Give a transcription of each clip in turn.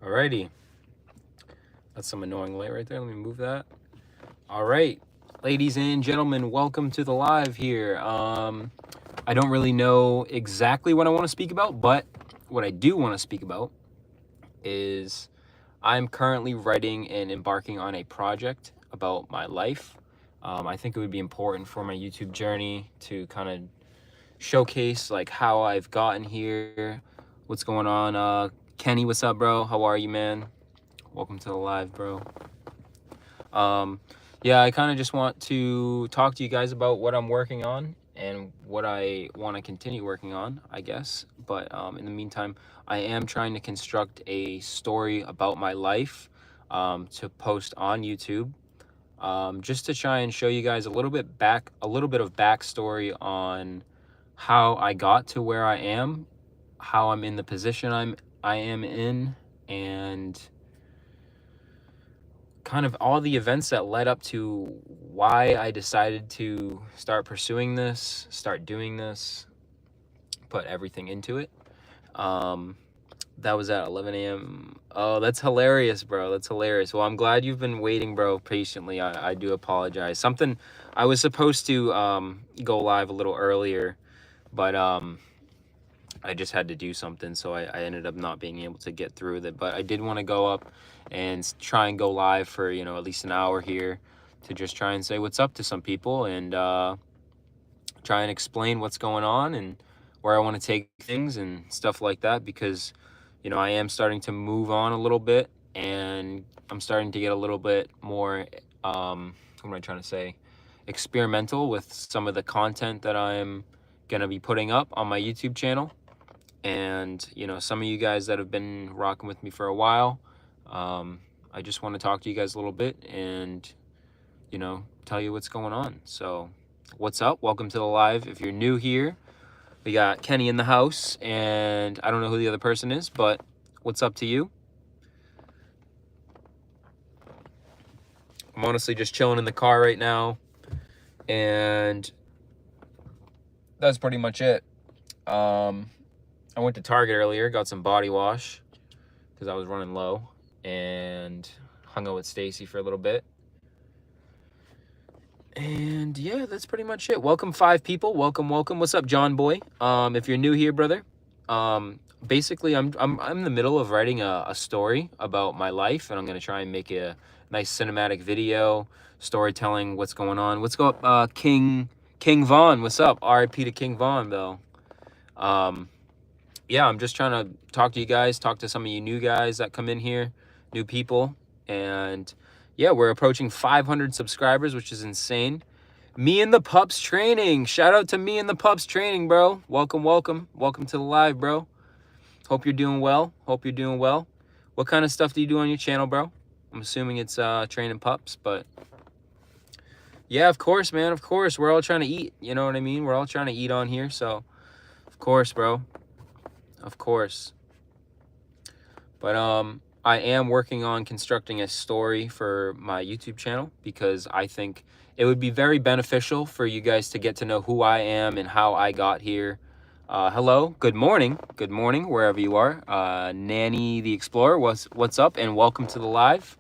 Alrighty. That's some annoying light right there. Let me move that. All right. Ladies and gentlemen, welcome to the live here. I don't really know exactly what I want to speak about, but what I do want to speak about is I'm currently writing and embarking on a project about my life. I think it would be important for my YouTube journey to kind of showcase like how I've gotten here, what's going on. Kenny, what's up, bro? How are you, man? Welcome to the live, bro. Yeah, I kind of just want to talk to you guys about what I'm working on and what I want to continue working on, I guess. But in the meantime, I am trying to construct a story about my life to post on YouTube, just to try and show you guys a little bit of backstory on how I got to where I am, how I'm in the position I am in, and kind of all the events that led up to why I decided to start pursuing this, start doing this, put everything into it. That was at 11 a.m. Oh, that's hilarious, bro. That's hilarious. Well, I'm glad you've been waiting, bro, patiently. I do apologize. I was supposed to go live a little earlier, but I just had to do something, so I ended up not being able to get through with it. But I did want to go up and try and go live for, at least an hour here to just try and say what's up to some people and try and explain what's going on and where I want to take things and stuff like that, because, I am starting to move on a little bit, and I'm starting to get a little bit more, what am I trying to say, experimental with some of the content that I'm going to be putting up on my YouTube channel. And, some of you guys that have been rocking with me for a while, I just want to talk to you guys a little bit and, tell you what's going on. So what's up? Welcome to the live. If you're new here, we got Kenny in the house, and I don't know who the other person is, but what's up to you? I'm honestly just chilling in the car right now, and that's pretty much it. I went to Target earlier, got some body wash because I was running low, and hung out with Stacy for a little bit. And yeah, that's pretty much it. Welcome 5 people. Welcome. What's up, John Boy? If you're new here, brother, basically I'm in the middle of writing a story about my life, and I'm gonna try and make a nice cinematic video, storytelling what's going on. What's go up, King Vaughn? What's up? R.I.P. to King Vaughn, though. Yeah, I'm just trying to talk to you guys, talk to some of you new guys that come in here, new people. And yeah, we're approaching 500 subscribers, which is insane. Me and the Pups Training. Shout out to Me and the Pups Training, bro. Welcome. Welcome to the live, bro. Hope you're doing well. What kind of stuff do you do on your channel, bro? I'm assuming it's training pups, but yeah, of course, man. Of course. We're all trying to eat. You know what I mean? We're all trying to eat on here. So, of course, bro. Of course. But I am working on constructing a story for my YouTube channel, because I think it would be very beneficial for you guys to get to know who I am and how I got here. Hello, good morning, wherever you are. Nanny the Explorer, what's up, and welcome to the live.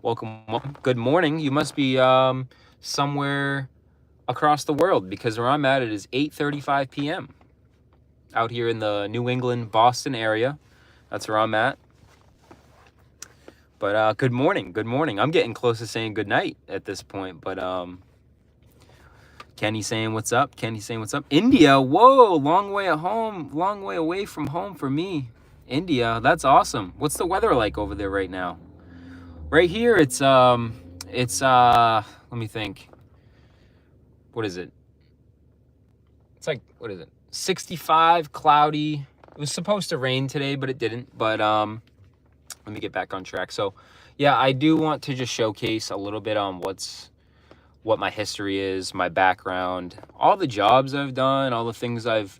Welcome. Good morning. You must be somewhere across the world, because where I'm at, it is 8:35 p.m. out here in the New England, Boston area. That's where I'm at. But good morning. I'm getting close to saying good night at this point. But Kenny saying what's up. India, whoa, long way away from home for me. India, that's awesome. What's the weather like over there right now? Right here, it's let me think. What is it? It's like, what is it? 65, cloudy. It was supposed to rain today, but it didn't. But let me get back on track. So yeah, I do want to just showcase a little bit on what my history is, my background, all the jobs I've done, all the things I've,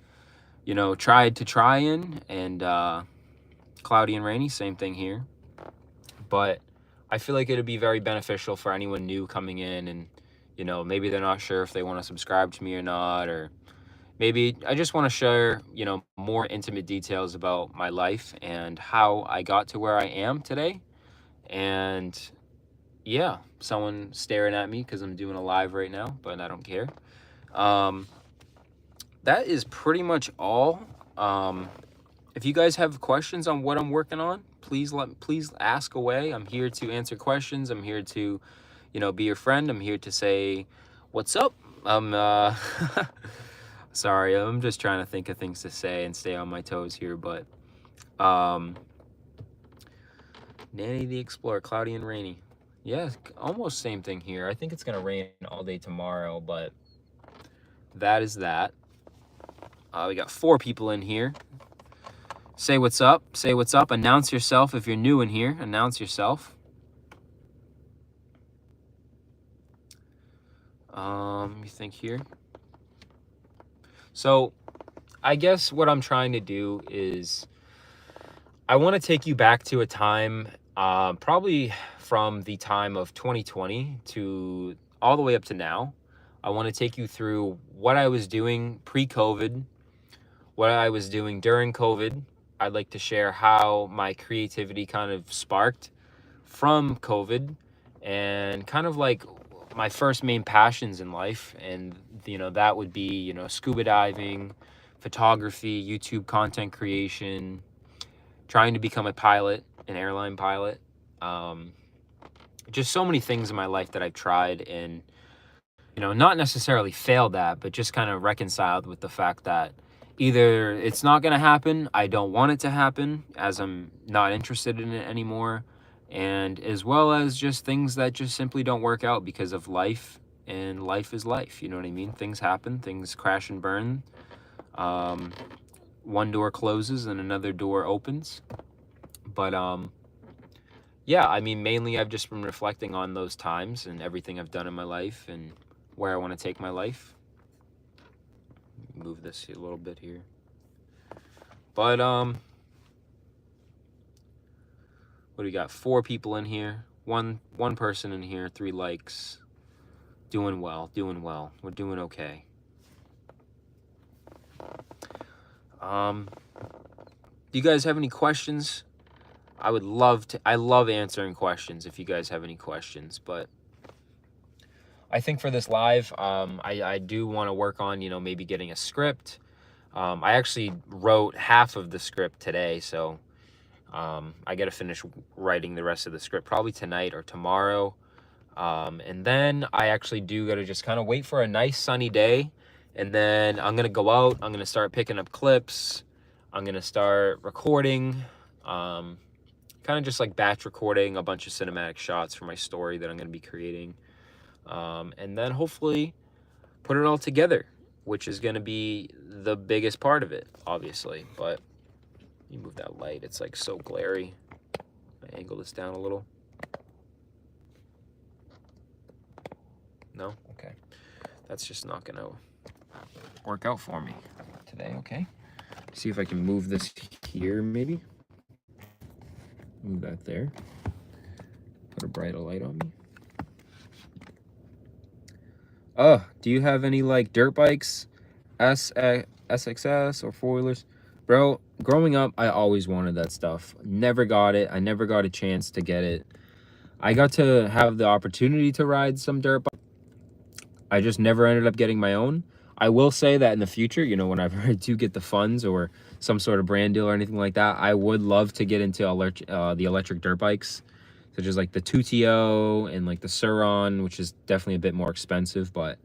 tried to try in, and cloudy and rainy, same thing here. But I feel like it'd be very beneficial for anyone new coming in, and, maybe they're not sure if they want to subscribe to me or not, or, maybe I just want to share, you know, more intimate details about my life and how I got to where I am today. And yeah, someone staring at me because I'm doing a live right now, but I don't care. Um, that is pretty much all. If you guys have questions on what I'm working on, please ask away. I'm here to answer questions. I'm here to, you know, be your friend. I'm here to say, what's up? I'm sorry, I'm just trying to think of things to say and stay on my toes here, but Nanny the Explorer, cloudy and rainy. Yeah, almost same thing here. I think it's gonna rain all day tomorrow, but that is that. We got 4 people in here. Say what's up. Say what's up. Announce yourself if you're new in here. Announce yourself. Let me think here. So, I guess what I'm trying to do is I want to take you back to a time, probably from the time of 2020 to all the way up to now. I want to take you through what I was doing pre-COVID, what I was doing during COVID. I'd like to share how my creativity kind of sparked from COVID and kind of like my first main passions in life. And, you know, that would be, you know, scuba diving, photography, YouTube content creation, trying to become a pilot, an airline pilot. Just so many things in my life that I've tried and, you know, not necessarily failed at, but just kind of reconciled with the fact that either it's not going to happen, I don't want it to happen, as I'm not interested in it anymore, and as well as just things that just simply don't work out because of life, and life is life, you know what I mean? Things happen, things crash and burn. One door closes and another door opens. But yeah, I mean, mainly I've just been reflecting on those times and everything I've done in my life and where I want to take my life. Move this a little bit here. But what do we got? 4 people in here. One person in here, 3 likes. Doing well, doing well. We're doing okay. Do you guys have any questions? I love answering questions if you guys have any questions, but I think for this live, I do want to work on, you know, maybe getting a script. I actually wrote half of the script today, so I got to finish writing the rest of the script probably tonight or tomorrow. And then I actually do got to just kind of wait for a nice sunny day, and then I'm going to go out. I'm going to start picking up clips. I'm going to start recording, kind of just like batch recording a bunch of cinematic shots for my story that I'm going to be creating. And then hopefully put it all together, which is going to be the biggest part of it, obviously. But you move that light, it's like so glary. I angle this down a little. No? Okay. That's just not going to work out for me today, okay? See if I can move this here, maybe. Move that there. Put a brighter light on me. Do you have any like dirt bikes, SXS or 4-wheelers? Bro, growing up, I always wanted that stuff. Never got it. I never got a chance to get it. I got to have the opportunity to ride some dirt bikes. I just never ended up getting my own. I will say that in the future, you know, whenever I do get the funds or some sort of brand deal or anything like that, I would love to get into the electric dirt bikes, such as like the 2TO and like the Suron, which is definitely a bit more expensive. But,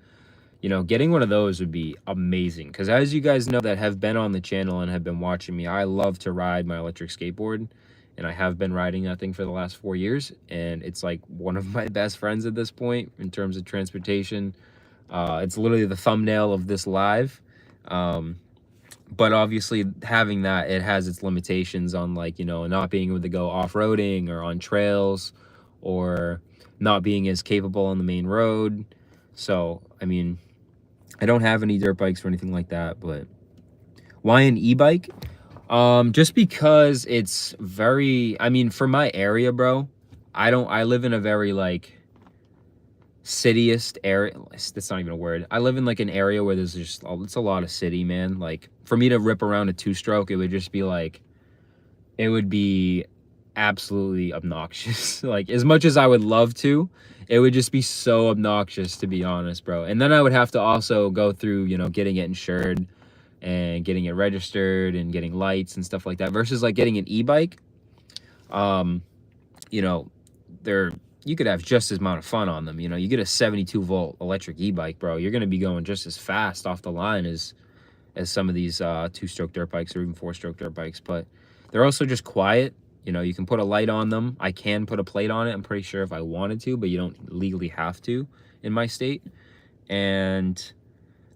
you know, getting one of those would be amazing. Because as you guys know that have been on the channel and have been watching me, I love to ride my electric skateboard. And I have been riding that thing for the last 4 years. And it's like one of my best friends at this point in terms of transportation. It's literally the thumbnail of this live. But obviously having that, it has its limitations on, like, you know, not being able to go off-roading or on trails or not being as capable on the main road. So, I mean, I don't have any dirt bikes or anything like that, but why an e-bike? Just because it's very, I mean, for my area, bro, I live in a very, like, cityest area. That's not even a word. I live in like an area where there's just it's a lot of city, man. Like for me to rip around a 2-stroke, it would just be like, it would be absolutely obnoxious. Like as much as I would love to, it would just be so obnoxious, to be honest, bro. And then I would have to also go through, you know, getting it insured and getting it registered and getting lights and stuff like that, versus like getting an e-bike. You know, you could have just as amount of fun on them. You know, you get a 72-volt electric e-bike, bro, you're gonna be going just as fast off the line as some of these 2-stroke dirt bikes or even 4-stroke dirt bikes. But they're also just quiet. You know, you can put a light on them. I can put a plate on it, I'm pretty sure, if I wanted to, but you don't legally have to in my state. And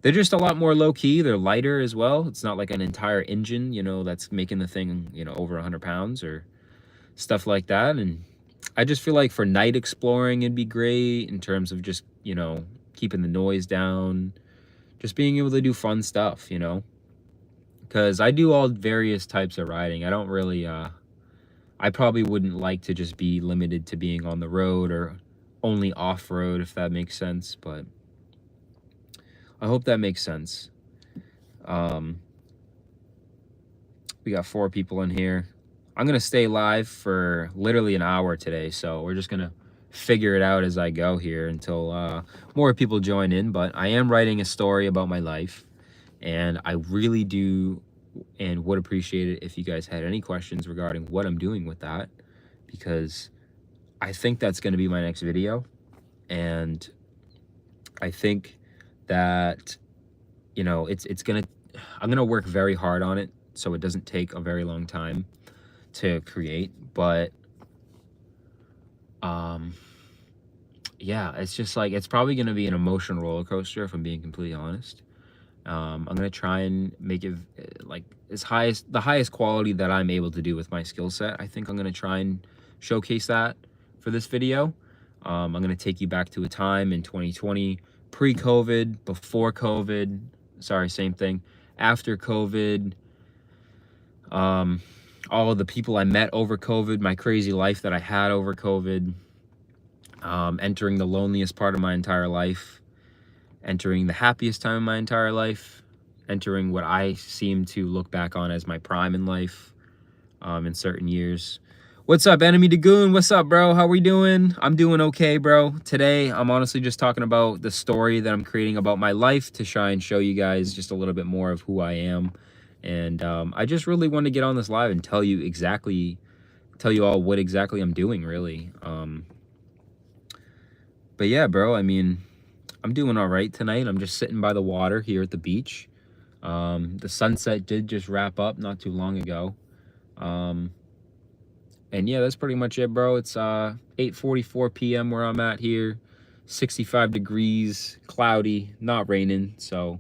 they're just a lot more low-key. They're lighter as well. It's not like an entire engine, you know, that's making the thing, you know, over 100 pounds or stuff like that. And I just feel like for night exploring, it'd be great in terms of just, you know, keeping the noise down, just being able to do fun stuff, you know, because I do all various types of riding. I don't really, I probably wouldn't like to just be limited to being on the road or only off-road, if that makes sense, but I hope that makes sense. We got 4 people in here. I'm gonna stay live for literally an hour today, so we're just gonna figure it out as I go here until more people join in. But I am writing a story about my life, and I really do and would appreciate it if you guys had any questions regarding what I'm doing with that, because I think that's going to be my next video. And I think that, you know, I'm gonna work very hard on it so it doesn't take a very long time to create. But yeah, it's just like, it's probably gonna be an emotional roller coaster, if I'm being completely honest. I'm gonna try and make it like the highest quality that I'm able to do with my skill set. I think I'm gonna try and showcase that for this video. I'm gonna take you back to a time in 2020, pre-COVID, before COVID, sorry, same thing, after COVID, all of the people I met over COVID, my crazy life that I had over COVID, entering the loneliest part of my entire life, entering the happiest time of my entire life, entering what I seem to look back on as my prime in life, in certain years. What's up, Enemy Dagoon? What's up, bro? How we doing? I'm doing okay, bro. Today, I'm honestly just talking about the story that I'm creating about my life to try and show you guys just a little bit more of who I am. And I just really want to get on this live and tell you all what exactly I'm doing, really. But yeah, bro, I mean, I'm doing all right tonight. I'm just sitting by the water here at the beach. The sunset did just wrap up not too long ago. And yeah, that's pretty much it, bro. It's 8:44 p.m. where I'm at here. 65 degrees, cloudy, not raining, so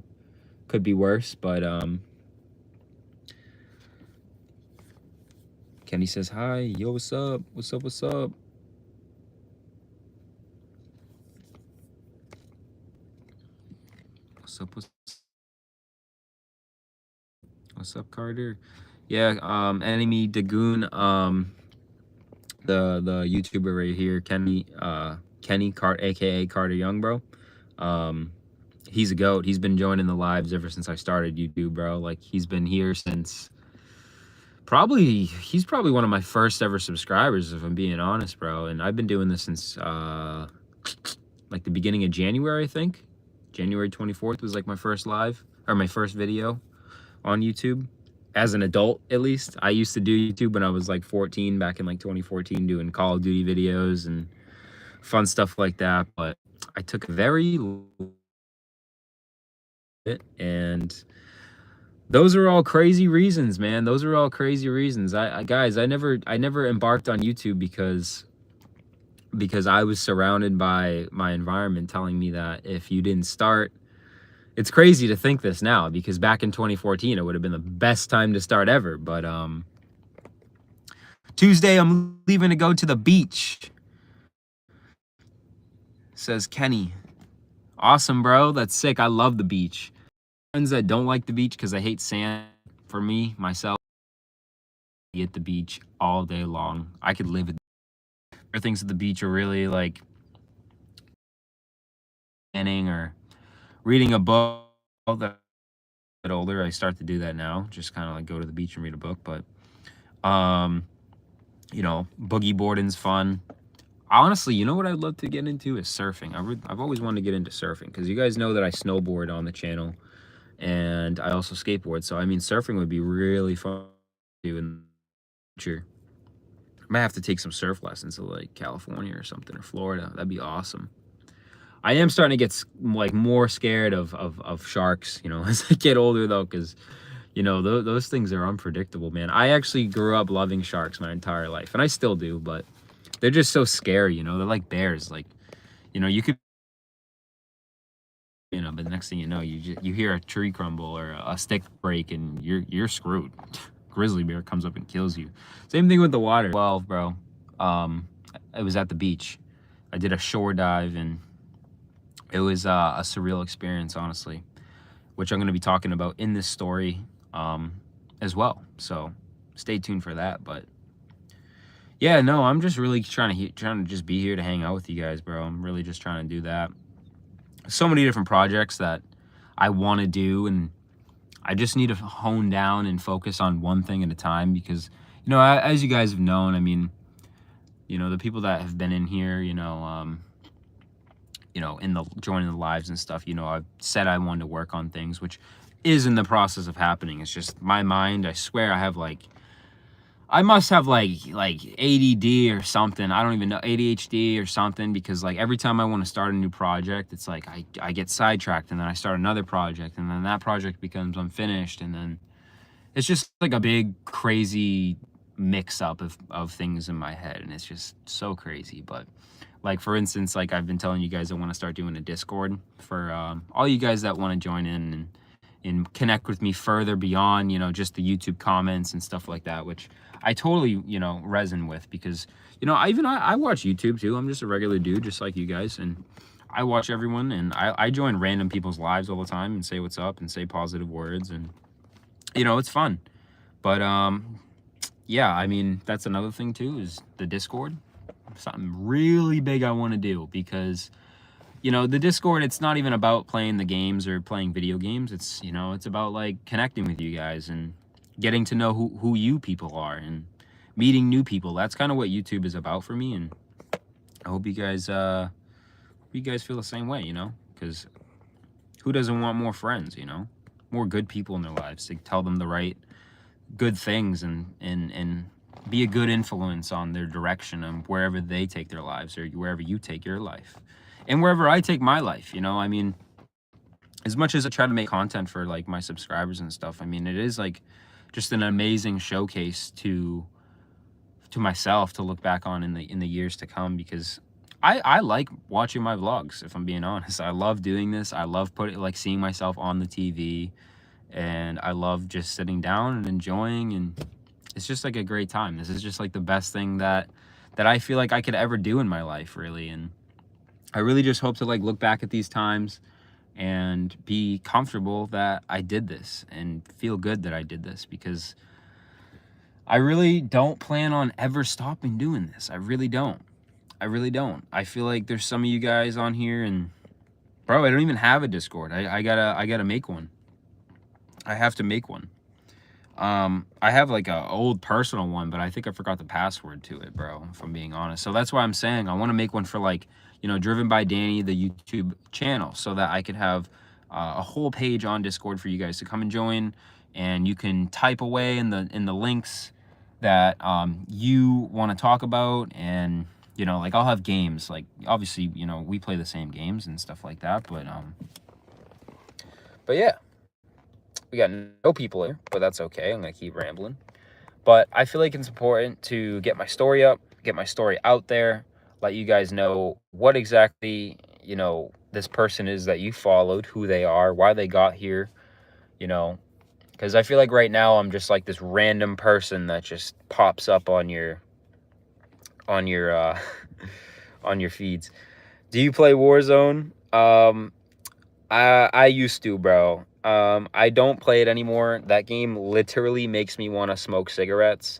could be worse. But Kenny says hi. Yo, what's up? What's up? What's up? What's up? What's up, Carter? Yeah, Enemy Dagoon, the YouTuber right here, Kenny aka Carter Young, bro. He's a goat. He's been joining the lives ever since I started YouTube, bro. Like, he's been here since he's probably one of my first ever subscribers, if I'm being honest, bro. And I've been doing this since like the beginning of January, I think. January 24th was like my first live, or my first video on YouTube. As an adult, at least. I used to do YouTube when I was like 14, back in like 2014, doing Call of Duty videos and fun stuff like that. But I took and those are all crazy reasons, man. Those are all crazy reasons. Guys, I never embarked on YouTube because I was surrounded by my environment telling me that if you didn't start, it's crazy to think this now, because back in 2014 it would have been the best time to start ever. But Tuesday I'm leaving to go to the beach, says Kenny. Awesome, bro. That's sick. I love the beach. Friends that don't like the beach because I hate sand. For me, myself, I be at the beach all day long. I could live at things at the beach are really like or reading a book that I'm older. I start to do that now, just kind of like go to the beach and read a book. But um, boogie boarding's fun. Honestly, you know what I'd love to get into is surfing. I've always wanted to get into surfing because you guys know that I snowboard on the channel and I also skateboard. So I mean, surfing would be really fun to do in the future. I might have to take some surf lessons to like California or something, or Florida. That'd be awesome. I am starting to get like more scared of sharks, as I get older though, because those things are unpredictable, man. I actually grew up loving sharks my entire life, and I still do, but they're just so scary, they're like bears. Like, you could, but the next thing you know, you hear a tree crumble or a stick break, and you're screwed. Grizzly bear comes up and kills you. Same thing with the water. 12, bro. I was at the beach. I did a shore dive, and it was a surreal experience, honestly, which I'm going to be talking about in this story as well. So stay tuned for that. But yeah, no, I'm just really trying to just be here to hang out with you guys, bro. I'm really just trying to do that. So many different projects that I want to do, and I just need to hone down and focus on one thing at a time because, as you guys have known, I mean, the people that have been in here, in the joining the lives and stuff, I've said I wanted to work on things, which is in the process of happening. It's just my mind. I swear I must have like ADD or something. I don't even know, ADHD or something, because like every time I want to start a new project, it's like I get sidetracked, and then I start another project, and then that project becomes unfinished, and then it's just like a big crazy mix up of things in my head, and it's just so crazy. But like, for instance, like I've been telling you guys, I want to start doing a Discord for all you guys that want to join in and connect with me further beyond, just the YouTube comments and stuff like that, which I totally, reson with, because, I watch YouTube too. I'm just a regular dude, just like you guys. And I watch everyone, and I join random people's lives all the time and say what's up and say positive words. And, it's fun. But, yeah, I mean, that's another thing too, is the Discord. Something really big I want to do, because the Discord, it's not even about playing the games or playing video games. It's it's about like connecting with you guys and getting to know who you people are and meeting new people. That's kind of what YouTube is about for me, and I hope you guys feel the same way, because who doesn't want more friends, more good people in their lives to tell them the right good things and be a good influence on their direction and wherever they take their lives, or wherever you take your life, and wherever I take my life. I mean, as much as I try to make content for like my subscribers and stuff, I mean, it is like just an amazing showcase to myself to look back on in the years to come, because I like watching my vlogs, if I'm being honest. I love doing this. I love seeing myself on the TV, and I love just sitting down and enjoying, and it's just like a great time. This is just like the best thing that I feel like I could ever do in my life, really. And I really just hope to like look back at these times and be comfortable that I did this and feel good that I did this, because I really don't plan on ever stopping doing this. I really don't. I feel like there's some of you guys on here, and bro, I don't even have a Discord. I gotta make one. I have to make one. I have like a old personal one, but I think I forgot the password to it, bro, if I'm being honest. So that's why I'm saying I want to make one for like, Driven by Danny, the YouTube channel, so that I could have a whole page on Discord for you guys to come and join, and you can type away in the links that you want to talk about. And like, I'll have games, like obviously, we play the same games and stuff like that, but yeah, we got no people here, but that's okay. I'm gonna keep rambling. But I feel like it's important to get my story up, get my story out there, let you guys know what exactly, this person is that you followed, who they are, why they got here, because I feel like right now I'm just like this random person that just pops up on your on your feeds. Do you play Warzone? I used to, bro. I don't play it anymore. That game literally makes me want to smoke cigarettes.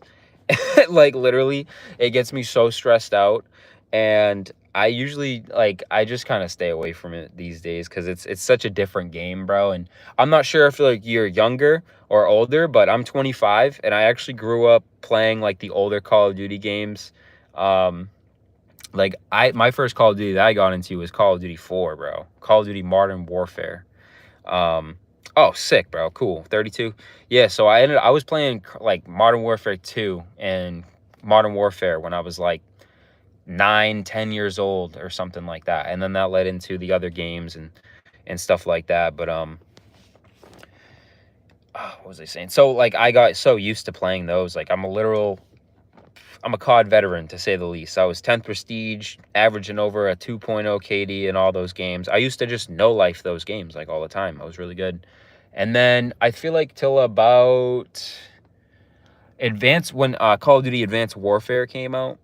Like, literally, it gets me so stressed out. And I usually like I just kind of stay away from it these days because it's such a different game, bro. And I'm not sure if like you're younger or older, but I'm 25 and I actually grew up playing like the older Call of Duty games. Like my first Call of Duty that I got into was Call of Duty 4, bro. Call of Duty Modern Warfare. Oh, sick, bro. Cool. 32. Yeah, so I was playing like Modern Warfare 2 and Modern Warfare when I was like 9, 10 years old or something like that, and then that led into the other games and stuff like that. But what was I saying? So like I got so used to playing those. Like I'm a COD veteran, to say the least. I was 10th prestige, averaging over a 2.0 KD in all those games. I used to just no life those games like all the time. I was really good. And then I feel like till about when Call of Duty Advanced Warfare came out,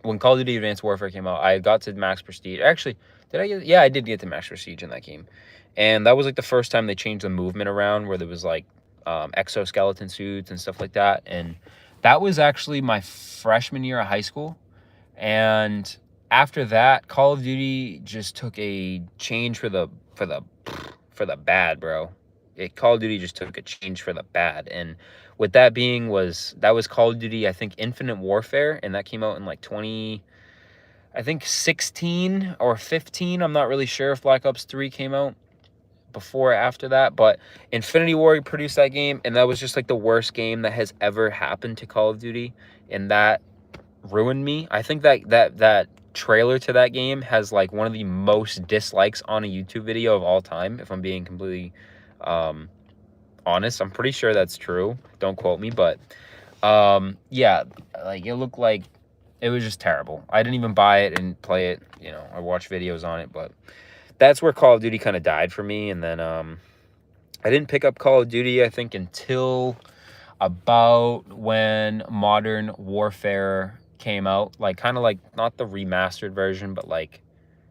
when Call of Duty Advanced Warfare came out, I got to max prestige. Actually, did I get? Yeah, I did get to max prestige in that game, and that was like the first time they changed the movement around, where there was like exoskeleton suits and stuff like that. And that was actually my freshman year of high school. And after that, Call of Duty just took a change for the bad, bro. Call of Duty just took a change for the bad. And with that being that was Call of Duty, I think, Infinite Warfare, and that came out in like 16 or 15. I'm not really sure if Black Ops 3 came out before or after that, but Infinity Ward produced that game, and that was just like the worst game that has ever happened to Call of Duty, and that ruined me. I think that trailer to that game has like one of the most dislikes on a YouTube video of all time, if I'm being completely honest. I'm pretty sure that's true. Don't quote me, but yeah, like it looked like it was just terrible. I didn't even buy it and play it. You know, I watched videos on it, but that's where Call of Duty kind of died for me. And then I didn't pick up Call of Duty, I think, until about when Modern Warfare came out. Like, kind of like, not the remastered version, but like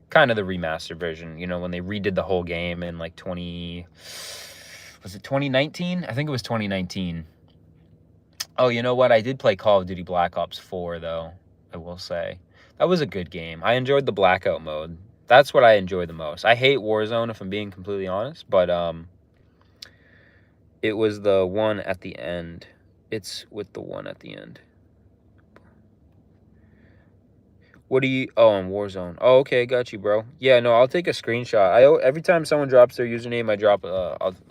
kind of the remastered version, you know, when they redid the whole game in like 2019? I think it was 2019. Oh, you know what? I did play Call of Duty Black Ops 4, though, I will say. That was a good game. I enjoyed the blackout mode. That's what I enjoy the most. I hate Warzone, if I'm being completely honest, but it was the one at the end. It's with the one at the end. What do you... Oh, on Warzone. Oh, okay, got you, bro. Yeah, no, I'll take a screenshot. Every time someone drops their username,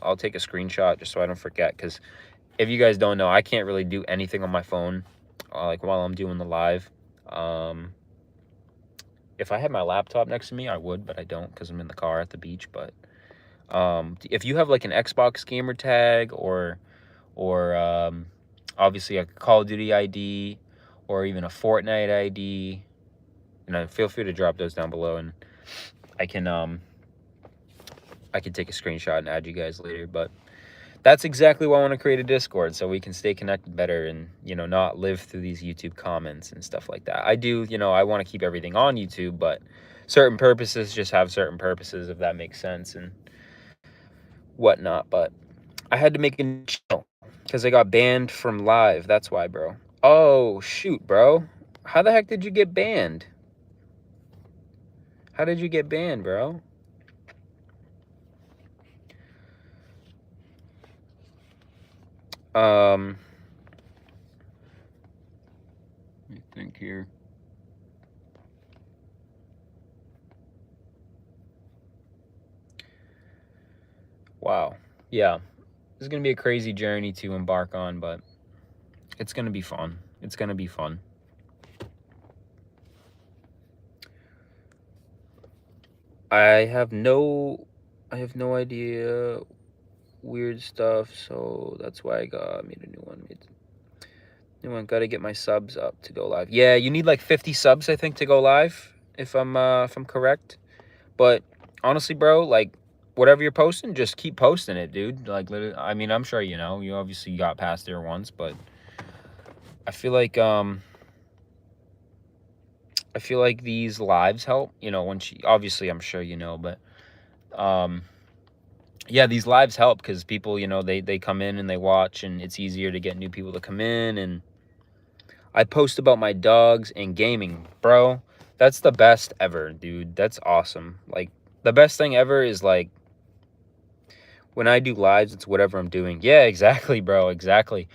I'll take a screenshot just so I don't forget, because if you guys don't know, I can't really do anything on my phone, like while I'm doing the live. If I had my laptop next to me, I would, but I don't because I'm in the car at the beach. But if you have like an Xbox gamer tag or obviously a Call of Duty ID or even a Fortnite ID, you know, feel free to drop those down below, and I can take a screenshot and add you guys later. But that's exactly why I want to create a Discord, so we can stay connected better and, you know, not live through these YouTube comments and stuff like that. I do, you know, I want to keep everything on YouTube, but certain purposes just have certain purposes, if that makes sense, and whatnot. But I had to make a new channel because I got banned from live. That's why, bro. Oh, shoot, bro. How the heck did you get banned? How did you get banned, bro? Let me think here. Wow. Yeah. This is going to be a crazy journey to embark on, but it's going to be fun. It's going to be fun. I have no idea. Weird stuff, so that's why I made a new one. Gotta get my subs up to go live. Yeah, you need like 50 subs, I think, to go live, if I'm correct. But honestly, bro, like whatever you're posting, just keep posting it, dude. Like, literally, I mean, I'm sure you know, you obviously got past there once, but I feel like these lives help, you know, obviously I'm sure you know, but yeah, these lives help because people, you know, they come in and they watch, and it's easier to get new people to come in. And I post about my dogs and gaming. Bro, that's the best ever, dude. That's awesome. Like, the best thing ever is, like, when I do lives, it's whatever I'm doing. Yeah, exactly, bro. Exactly.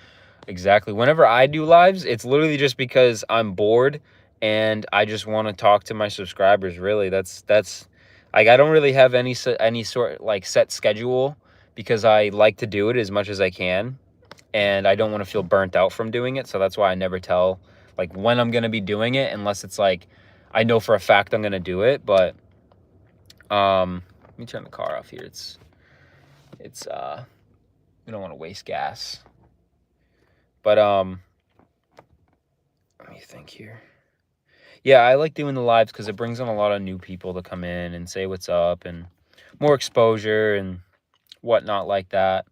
Exactly. Whenever I do lives, it's literally just because I'm bored and I just want to talk to my subscribers, really. That's like, I don't really have any sort, like, set schedule, because I like to do it as much as I can, and I don't want to feel burnt out from doing it. So that's why I never tell, like, when I'm going to be doing it, unless it's like I know for a fact I'm going to do it. But let me turn the car off here. It's we don't want to waste gas. But let me think here. Yeah, I like doing the lives because it brings in a lot of new people to come in and say what's up, and more exposure and whatnot like that.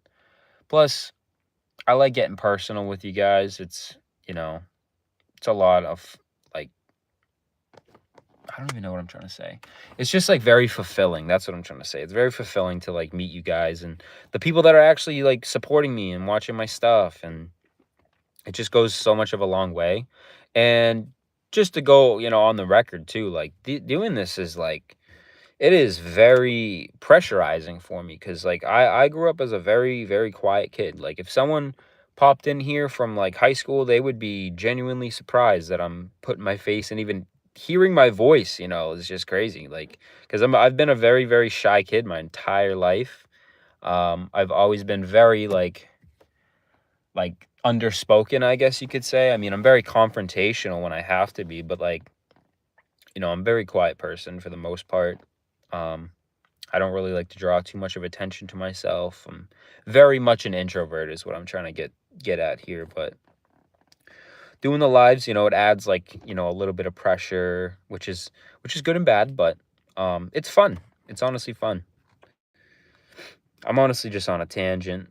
Plus, I like getting personal with you guys. It's, it's a lot of, like, I don't even know what I'm trying to say. It's just, like, very fulfilling. That's what I'm trying to say. It's very fulfilling to, like, meet you guys and the people that are actually, like, supporting me and watching my stuff. And it just goes so much of a long way. And just to go, on the record too, like, doing this is, like, it is very pressurizing for me, because, like, I grew up as a very, very quiet kid. Like, if someone popped in here from, like, high school, they would be genuinely surprised that I'm putting my face, and even hearing my voice, is just crazy. Like, because I've been a very, very shy kid my entire life. I've always been very, like underspoken, I guess you could say. I mean, I'm very confrontational when I have to be, but, like, I'm a very quiet person for the most part. Um, I don't really like to draw too much of attention to myself. I'm very much an introvert is what I'm trying to get at here. But doing the lives, it adds, like, a little bit of pressure, which is good and bad, but it's fun. It's honestly fun. I'm honestly just on a tangent.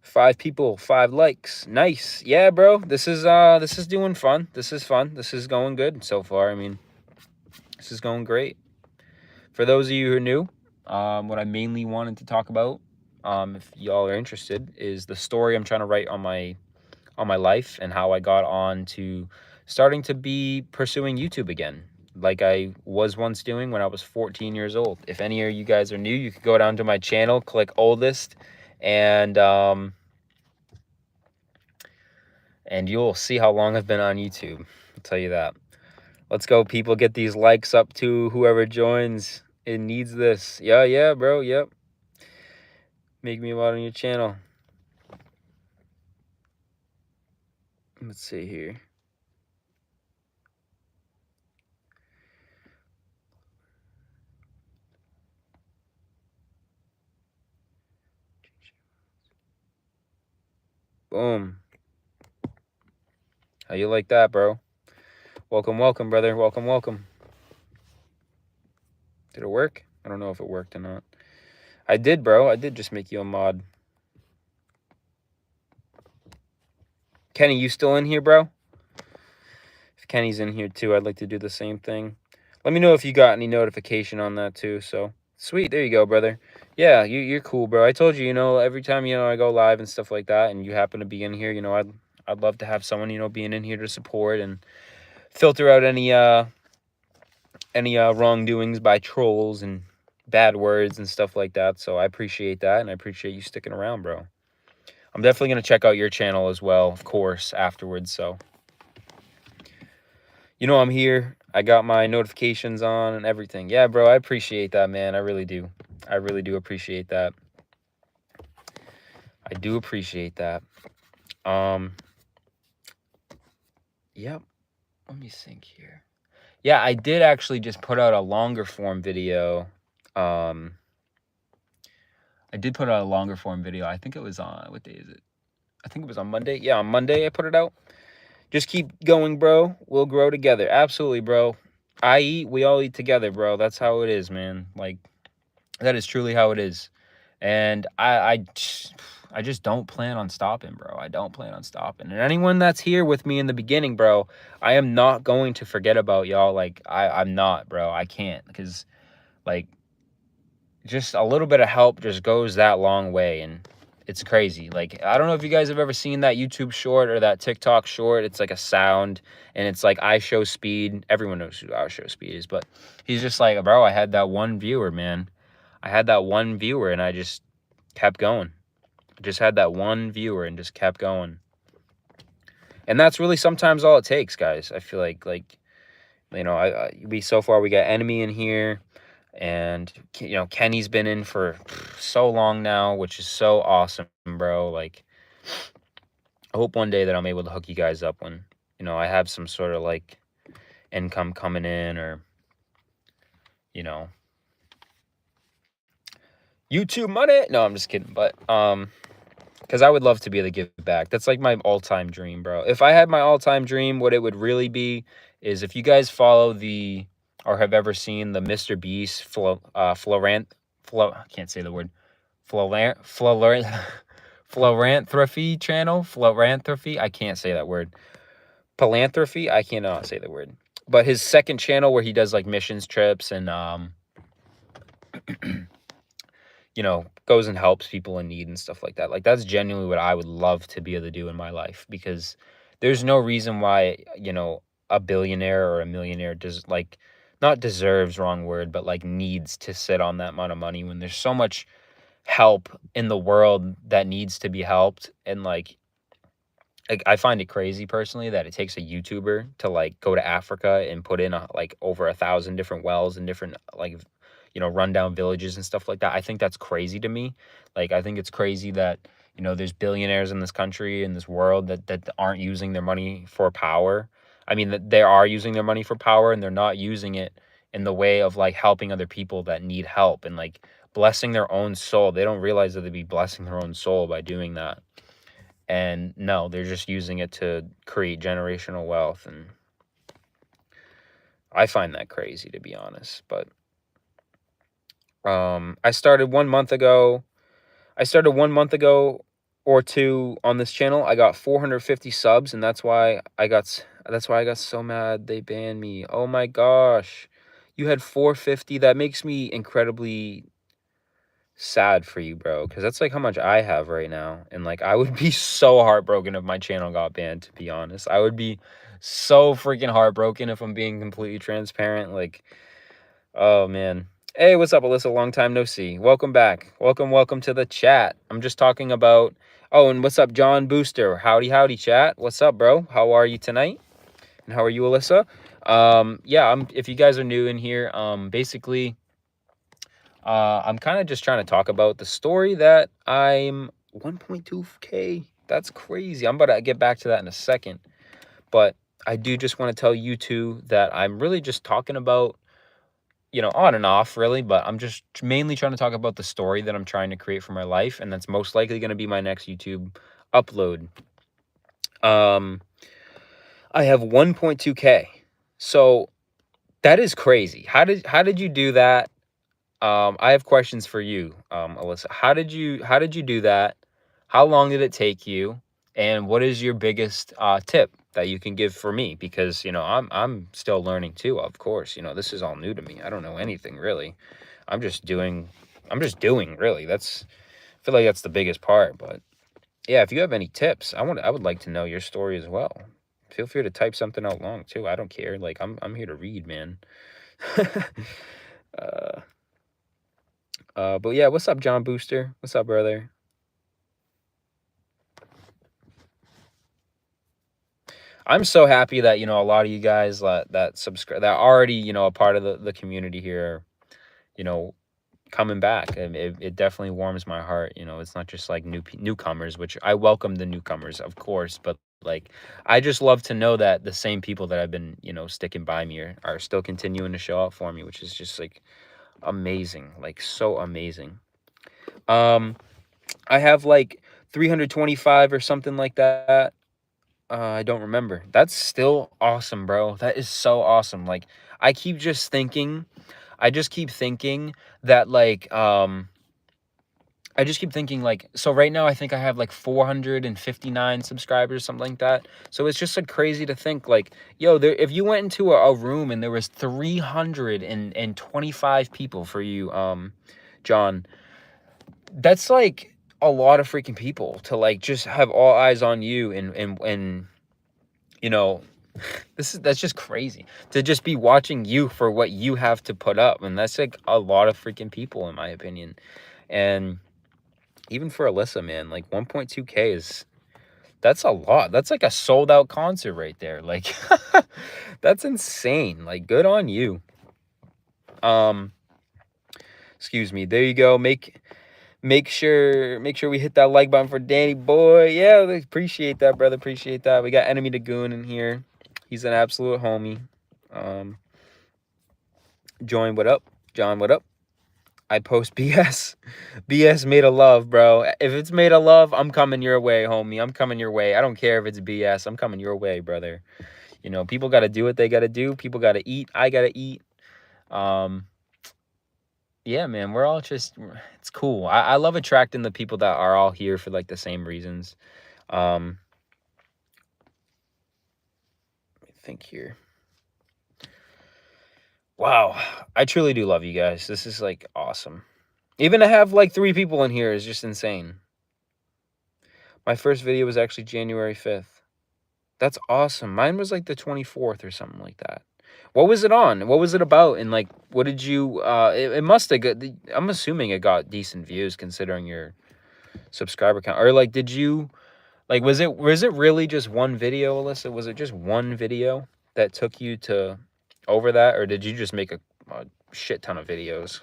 Five people, 5 likes. Nice. Yeah, bro. This is doing fun. This is fun. This is going good so far. I mean, this is going great. For those of you who are new, what I mainly wanted to talk about, if y'all are interested, is the story I'm trying to write on my life, and how I got on to starting to be pursuing YouTube again, like I was once doing when I was 14 years old. If any of you guys are new, you could go down to my channel, click oldest, and you'll see how long I've been on YouTube. I'll tell you that. Let's go, people. Get these likes up to whoever joins. It needs this. Yeah, bro. Yep. Make me a mod on your channel. Let's see here. Boom. How you like that, bro? Welcome, welcome, brother. Welcome, welcome. Did it work? I don't know if it worked or not. I did, bro. I did just make you a mod. Kenny, you still in here, bro? If Kenny's in here too, I'd like to do the same thing. Let me know if you got any notification on that too. So sweet, there you go, brother. Yeah, you're cool, bro. I told you, every time I go live and stuff like that, and you happen to be in here, I'd love to have someone being in here to support and filter out any wrongdoings by trolls and bad words and stuff like that. So I appreciate that, and I appreciate you sticking around, bro. I'm definitely gonna check out your channel as well, of course, afterwards. So I'm here. I got my notifications on and everything. Yeah, bro, I appreciate that, man. I really do. I really do appreciate that. I do appreciate that. Yep. Let me think here. Yeah, I did actually just put out a longer form video. I did put out a longer form video. I think it was on, what day is it? I think it was on Monday. Yeah, on Monday I put it out. Just keep going, bro. We'll grow together. Absolutely, bro. I eat, we all eat together, bro. That's how it is, man. Like, that is truly how it is. And I just don't plan on stopping, bro. I don't plan on stopping. And anyone that's here with me in the beginning, bro, I am not going to forget about y'all. Like, I'm not, bro. I can't, because, like, just a little bit of help just goes that long way. And it's crazy. Like, I don't know if you guys have ever seen that YouTube short or that TikTok short. It's like a sound, and it's like I Show Speed. Everyone knows who I Show Speed is, but he's just like, bro, I had that one viewer, man. I had that one viewer, and I just kept going. Just had that one viewer and just kept going. And that's really sometimes all it takes, guys. I feel like, you know, so far we got Enemy in here, and, you know, Kenny's been in for so long now, which is so awesome, bro. Like, I hope one day that I'm able to hook you guys up when, you know, I have some sort of like income coming in, or, you know, YouTube money. No, I'm just kidding. But, because I would love to be able to give back. That's like my all-time dream, bro. If I had my all-time dream, what it would really be is, if you guys follow or have ever seen the Mr. Beast I can't say the word, philanthropy channel, philanthropy. I can't say that word. Philanthropy. I cannot say the word. But his second channel, where he does like missions trips and you know, goes and helps people in need and stuff like that. Like, that's genuinely what I would love to be able to do in my life, because there's no reason why, you know, a billionaire or a millionaire not deserves, wrong word, but like needs to sit on that amount of money, when there's so much help in the world that needs to be helped. And like I find it crazy personally that it takes a YouTuber to like go to Africa and put in like over 1,000 different wells and different, like, you know, rundown villages and stuff like that. I think that's crazy to me. Like, I think it's crazy that, you know, there's billionaires in this country, in this world, that aren't using their money for power. I mean, that they are using their money for power, and they're not using it in the way of like helping other people that need help, and like blessing their own soul. They don't realize that they'd be blessing their own soul by doing that. And no, they're just using it to create generational wealth. And I find that crazy, to be honest. But I started 1 month ago. Or two on this channel. I got 450 subs, and that's why I got so mad they banned me. Oh my gosh. You had 450. That makes me incredibly sad for you, bro, because that's like how much I have right now. And like, I would be so heartbroken if my channel got banned, to be honest. I would be so freaking heartbroken, if I'm being completely transparent. Like, oh man. Hey, what's up, Alyssa? Long time no see. Welcome back. Welcome to the chat. I'm just talking about, oh, and what's up, John Booster? Howdy chat. What's up, bro? How are you tonight? And how are you, Alyssa? Yeah, if you guys are new in here, basically, I'm kind of just trying to talk about the story that I'm 1.2K. That's crazy. I'm about to get back to that in a second. But I do just want to tell you two that I'm really just talking about, you know, on and off, really. But I'm just mainly trying to talk about the story that I'm trying to create for my life. And that's most likely going to be my next YouTube upload. I have 1.2K. So that is crazy. How did you do that? I have questions for you, Alyssa. How did you do that? How long did it take you? And what is your biggest tip that you can give for me? Because, you know, I'm still learning too, of course. You know, this is all new to me. I don't know anything really. I'm just doing really. I feel like that's the biggest part. But yeah, if you have any tips, I would like to know your story as well. Feel free to type something out long too. I don't care. Like, I'm here to read, man. But yeah, what's up, John Booster? What's up, brother? I'm so happy that, you know, a lot of you guys that subscribe, that already, you know, a part of the community here, you know, coming back. And it definitely warms my heart. You know, it's not just like newcomers, which I welcome the newcomers, of course, but like, I just love to know that the same people that have been, you know, sticking by me are still continuing to show up for me, which is just like amazing, like so amazing. I have like 325 or something like that. I don't remember. That's still awesome, bro. That is so awesome. Like, I just keep thinking that like, so right now I think I have like 459 subscribers, something like that. So it's just like crazy to think like, yo, if you went into a room and there was 325 people for you, John, that's like a lot of freaking people to like just have all eyes on you and you know, that's just crazy to just be watching you for what you have to put up. And that's like a lot of freaking people in my opinion. And even for Alyssa, man, like 1.2K that's a lot. That's like a sold out concert right there. Like that's insane. Like good on you. Excuse me. There you go. Make sure we hit that like button for Danny boy. Yeah, appreciate that, brother. Appreciate that. We got Enemy to Goon in here. He's an absolute homie. Join, what up? John, what up? I post BS. BS made of love, bro. If it's made of love, I'm coming your way, homie. I'm coming your way. I don't care if it's BS. I'm coming your way, brother. You know, people got to do what they got to do. People got to eat. I got to eat. Yeah, man, we're all just, it's cool. I love attracting the people that are all here for like the same reasons. Let me think here. Wow, I truly do love you guys. This is like awesome. Even to have like 3 people in here is just insane. My first video was actually January 5th. That's awesome. Mine was like the 24th or something like that. What was it on? What was it about? And like, what did you, it must have got, I'm assuming it got decent views considering your subscriber count. Or like, did you, like, was it really just one video, Alyssa? Was it just one video that took you to over that? Or did you just make a shit ton of videos?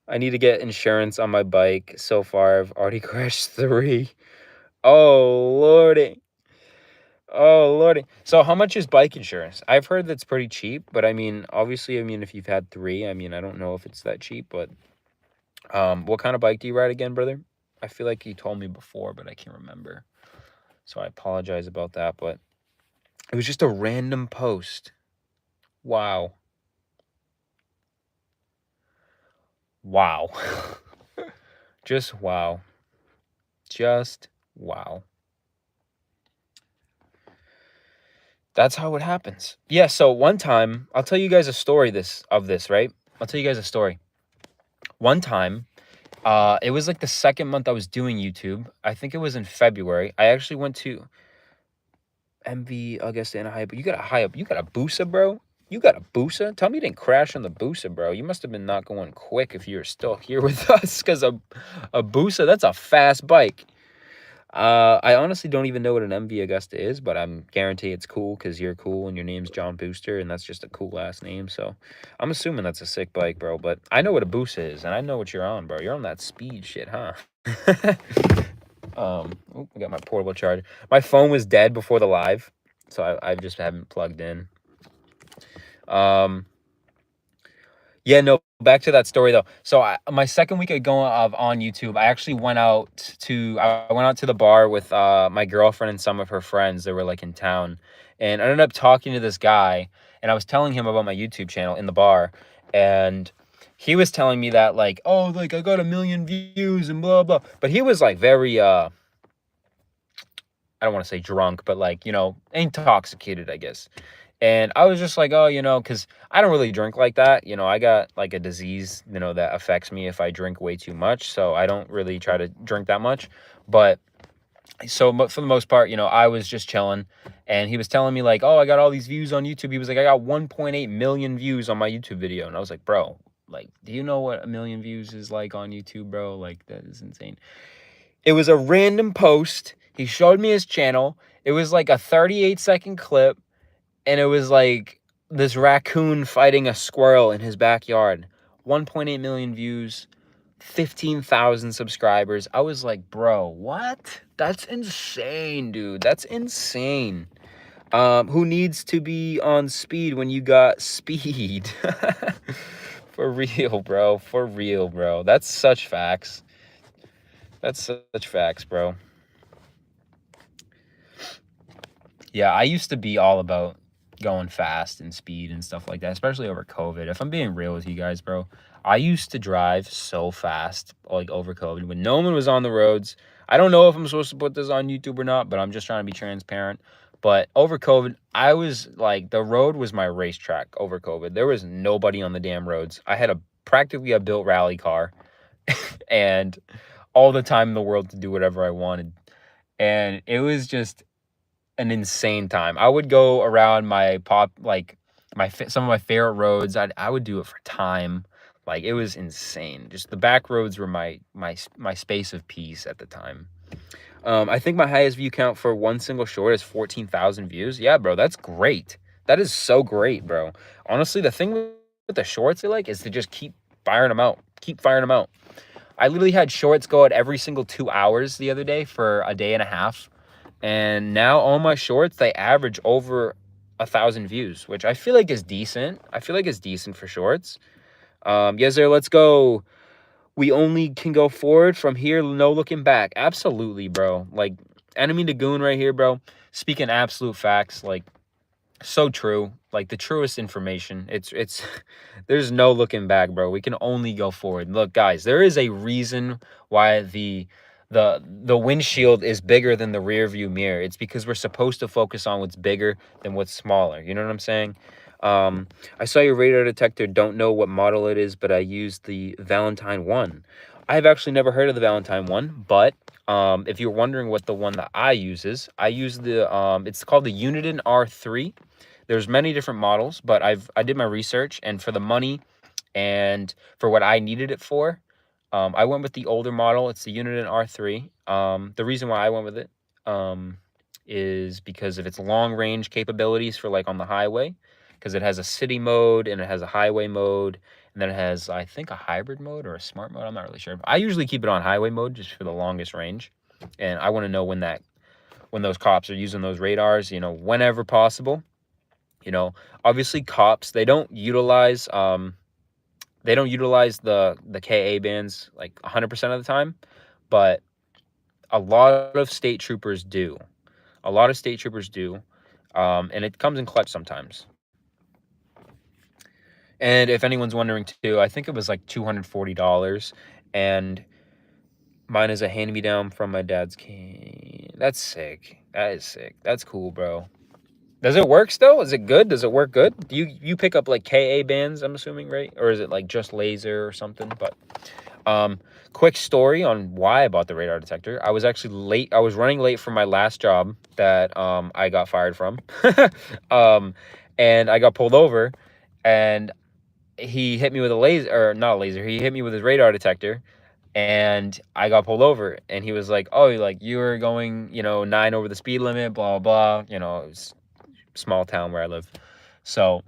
I need to get insurance on my bike. So far, I've already crashed 3. Oh, Lordy. Oh, Lordy. So how much is bike insurance? I've heard that's pretty cheap, but I mean, obviously, I mean, if you've had 3, I mean, I don't know if it's that cheap, but what kind of bike do you ride again, brother? I feel like you told me before, but I can't remember. So I apologize about that, but it was just a random post. Wow. Wow. Just wow. Just wow. That's how it happens. Yeah, so one time, I'll tell you guys a story of this, right? I'll tell you guys a story. One time, it was like the second month I was doing YouTube. I think it was in February. I actually went to MV Augusta and a high, but you got a high up. You got a Busa, bro? You got a Busa? Tell me you didn't crash on the Busa, bro. You must have been not going quick if you're still here with us, because a Busa, that's a fast bike. I honestly don't even know what an MV Augusta is, but I'm guarantee it's cool because you're cool and your name's John Booster, and that's just a cool last name. So I'm assuming that's a sick bike, bro. But I know what a Busa is, and I know what you're on, bro. You're on that speed shit, huh? I got my portable charger. My phone was dead before the live, so I just haven't plugged in. Yeah, no, back to that story though. So my second week of going on YouTube, I actually went out to the bar with my girlfriend and some of her friends that were like in town, and I ended up talking to this guy, and I was telling him about my YouTube channel in the bar, and he was telling me that like, oh, like I got 1 million views and blah blah, but he was like very I don't want to say drunk, but like, you know, intoxicated, I guess. And I was just like, oh, you know, because I don't really drink like that. You know, I got like a disease, you know, that affects me if I drink way too much. So I don't really try to drink that much. But so for the most part, you know, I was just chilling. And he was telling me like, oh, I got all these views on YouTube. He was like, I got 1.8 million views on my YouTube video. And I was like, bro, like, do you know what 1 million views is like on YouTube, bro? Like, that is insane. It was a random post. He showed me his channel. It was like a 38-second clip. And it was like this raccoon fighting a squirrel in his backyard. 1.8 million views, 15,000 subscribers. I was like, bro, what? That's insane, dude. That's insane. Who needs to be on speed when you got speed? For real, bro. For real, bro. That's such facts. That's such facts, bro. Yeah, I used to be all about going fast and speed and stuff like that, especially over COVID. If I'm being real with you guys, bro, I used to drive so fast, like over COVID, when no one was on the roads. I don't know if I'm supposed to put this on YouTube or not, but I'm just trying to be transparent. But over COVID, I was like, the road was my racetrack over COVID. There was nobody on the damn roads. I had a practically a built rally car and all the time in the world to do whatever I wanted. And it was just an insane time. I would go around some of my favorite roads. I would do it for time. Like, it was insane. Just the back roads were my space of peace at the time. I think my highest view count for one single short is 14,000 views. Yeah, bro, that's great. That is so great, bro. Honestly, the thing with the shorts I like is to just keep firing them out. Keep firing them out. I literally had shorts go out every single 2 hours the other day for a day and a half. And now all my shorts, they average over 1,000 views, which I feel like is decent. I feel like it's decent for shorts. Yes, sir, let's go. We only can go forward from here, no looking back. Absolutely, bro. Like, enemy to goon right here, bro. Speaking absolute facts, like, so true. Like, the truest information. It's there's no looking back, bro. We can only go forward. Look, guys, there is a reason why the windshield is bigger than the rear view mirror. It's because we're supposed to focus on what's bigger than what's smaller. You know what I'm saying? I saw your radar detector. Don't know what model it is, but I used the Valentine 1. I've actually never heard of the Valentine 1, but if you're wondering what the one that I use is, I use the it's called the Uniden R3. There's many different models, but I did my research, and for the money and for what I needed it for, I went with the older model. It's the Uniden R3. The reason why I went with it is because of its long range capabilities for like on the highway, because it has a city mode and it has a highway mode, and then it has, I think, a hybrid mode or a smart mode. I'm not really sure. I usually keep it on highway mode just for the longest range, and I want to know when those cops are using those radars, you know, whenever possible. You know, obviously cops, they don't utilize the KA bands like 100% of the time, but a lot of state troopers do. A lot of state troopers do, and it comes in clutch sometimes. And if anyone's wondering too, I think it was like $240, and mine is a hand-me-down from my dad's cane. That's sick. That is sick. That's cool, bro. Does it work still? Is it good? Does it work good? Do you pick up like KA bands, I'm assuming, right? Or is it like just laser or something? But quick story on why I bought the radar detector. I was actually late. I was running late from my last job that I got fired from. And I got pulled over, and he hit me with a laser, or not a laser. He hit me with his radar detector, and I got pulled over. And he was like, "Oh, like you were going, 9 over the speed limit, blah blah." You know, it was small town where I live, so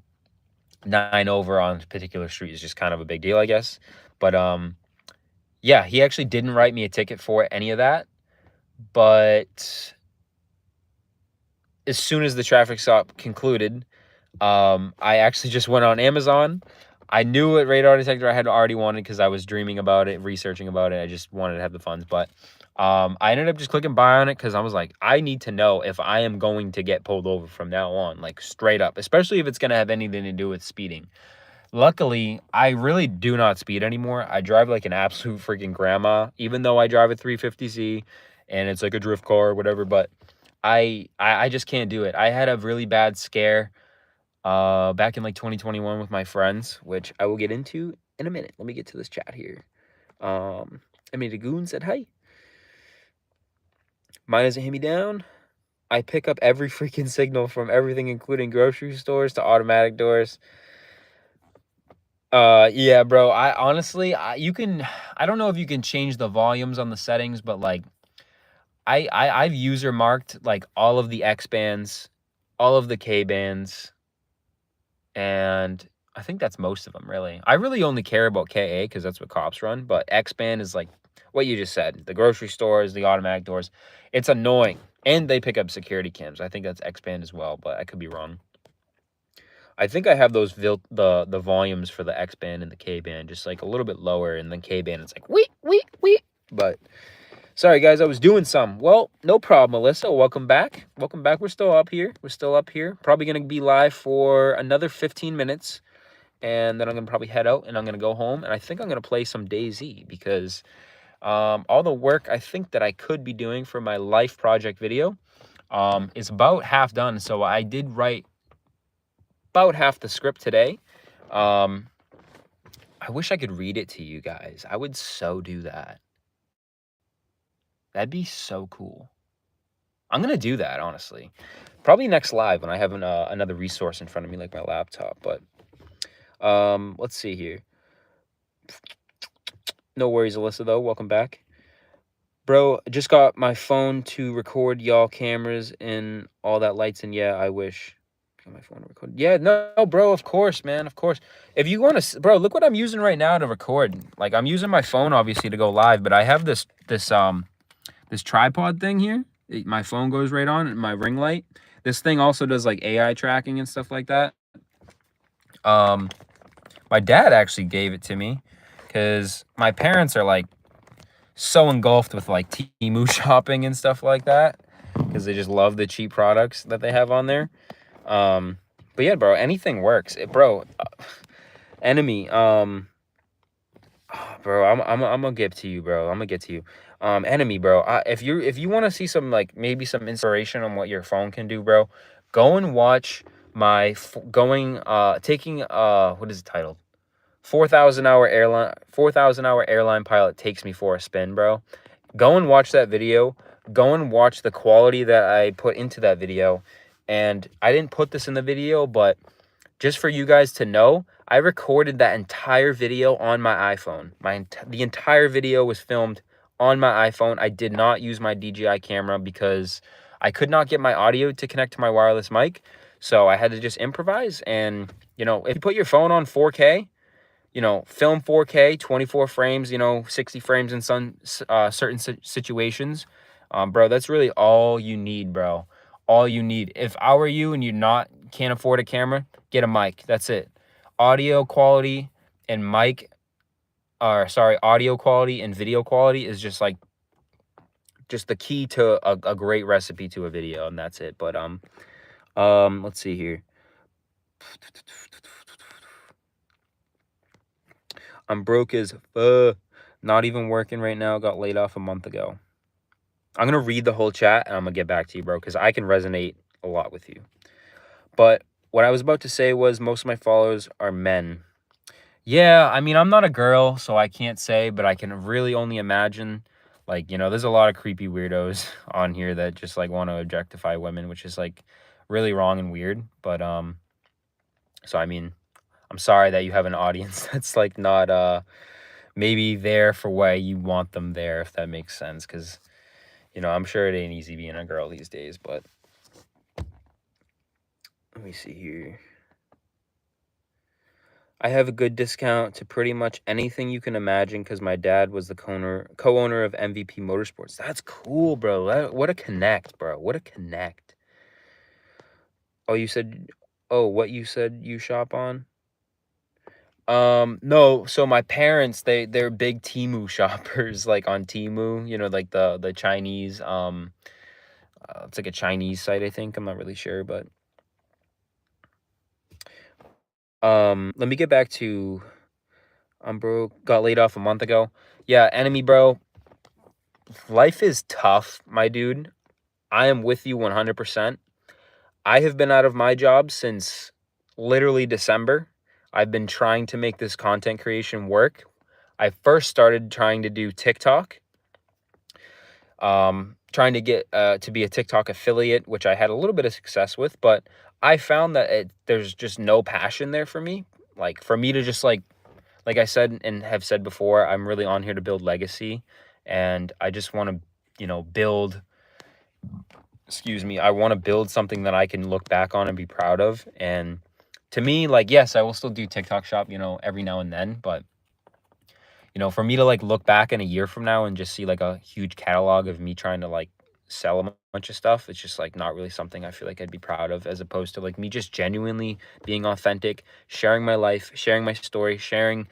9 over on a particular street is just kind of a big deal, I guess. But yeah, he actually didn't write me a ticket for any of that. But as soon as the traffic stop concluded, I actually just went on Amazon. I knew what radar detector I had already wanted because I was dreaming about it, researching about it. I just wanted to have the funds. But I ended up just clicking buy on it because I was like, I need to know if I am going to get pulled over from now on, like straight up, especially if it's going to have anything to do with speeding. Luckily, I really do not speed anymore. I drive like an absolute freaking grandma, even though I drive a 350Z and it's like a drift car or whatever. But I just can't do it. I had a really bad scare back in like 2021 with my friends, which I will get into in a minute. Let me get to this chat here. I mean, the goon said hi. Mine isn't hit me down. I pick up every freaking signal from everything, including grocery stores to automatic doors. Yeah, bro. I honestly, I don't know if you can change the volumes on the settings, but like I've user marked like all of the X bands, all of the K bands, and I think that's most of them, really. I really only care about KA because that's what cops run, but X band is like what you just said. The grocery stores, the automatic doors. It's annoying. And they pick up security cams. I think that's X band as well, but I could be wrong. I think I have those the volumes for the X band and the K band just like a little bit lower, and then K band it's like wee. But sorry guys, I was doing some. Well, no problem, Melissa. Welcome back. Welcome back. We're still up here. Probably gonna be live for another 15 minutes, and then I'm gonna probably head out and I'm gonna go home, and I think I'm gonna play some DayZ because all the work I think that I could be doing for my life project video is about half done. So I did write about half the script today. I wish I could read it to you guys. I would so do that. That'd be so cool. I'm gonna do that, honestly. Probably next live when I have another resource in front of me, like my laptop. But let's see here. No worries, Alyssa, though. Welcome back. Bro, just got my phone to record y'all cameras and all that lights, and yeah, I wish. Got my phone to record. Yeah, no, bro, of course, man, of course. If you want to, bro, look what I'm using right now to record. Like, I'm using my phone, obviously, to go live, but I have this tripod thing here. My phone goes right on, my ring light. This thing also does, like, AI tracking and stuff like that. My dad actually gave it to me because my parents are, like, so engulfed with like Temu shopping and stuff like that because they just love the cheap products that they have on there. But yeah, bro, anything works. Bro, enemy. Bro, I'm gonna get to you, bro. I'm gonna get to you. Enemy, bro. If you want to see some like maybe some inspiration on what your phone can do, bro, go and watch my taking what is it titled? 4,000 hour airline pilot takes me for a spin, bro. Go and watch that video. Go and watch the quality that I put into that video. And I didn't put this in the video, but just for you guys to know, I recorded that entire video on my iPhone. The entire video was filmed on my iPhone. I did not use my DJI camera because I could not get my audio to connect to my wireless mic. So I had to just improvise. And, you know, if you put your phone on 4K, you know, film 4K, 24 frames, you know, 60 frames in some certain situations. Bro, that's really all you need, bro. All you need. If I were you and can't afford a camera, get a mic. That's it. Audio quality and audio quality and video quality is just the key to a great recipe to a video, and that's it. But let's see here. I'm broke as not even working right now. Got laid off a month ago. I'm going to read the whole chat and I'm going to get back to you, bro, because I can resonate a lot with you. But what I was about to say was most of my followers are men. Yeah, I mean, I'm not a girl, so I can't say, but I can really only imagine. Like, you know, there's a lot of creepy weirdos on here that just, like, want to objectify women, which is, like, really wrong and weird. But, so, I mean, I'm sorry that you have an audience that's, like, not, maybe there for why you want them there, if that makes sense. Because, you know, I'm sure it ain't easy being a girl these days, but let me see here. I have a good discount to pretty much anything you can imagine because my dad was the co-owner of MVP Motorsports. That's cool, bro. What a connect, bro. What a connect. Oh, what you said you shop on? No, so my parents, they're big Temu shoppers, like on Temu, you know, like the Chinese, it's like a Chinese site, I think. I'm not really sure, but let me get back to I'm broke, got laid off a month ago. Yeah, enemy, bro. Life is tough, my dude. I am with you 100%. I have been out of my job since literally December. I've been trying to make this content creation work. I first started trying to do TikTok, trying to get to be a TikTok affiliate, which I had a little bit of success with, but I found that there's just no passion there for me. Like, for me to just like I said and have said before, I'm really on here to build legacy, and I just want to, you know, I want to build something that I can look back on and be proud of. And to me, like, yes, I will still do TikTok shop, you know, every now and then, but you know, for me to like look back in a year from now and just see like a huge catalog of me trying to like sell a bunch of stuff, it's just like not really something I feel like I'd be proud of, as opposed to like me just genuinely being authentic, sharing my life, sharing my story, sharing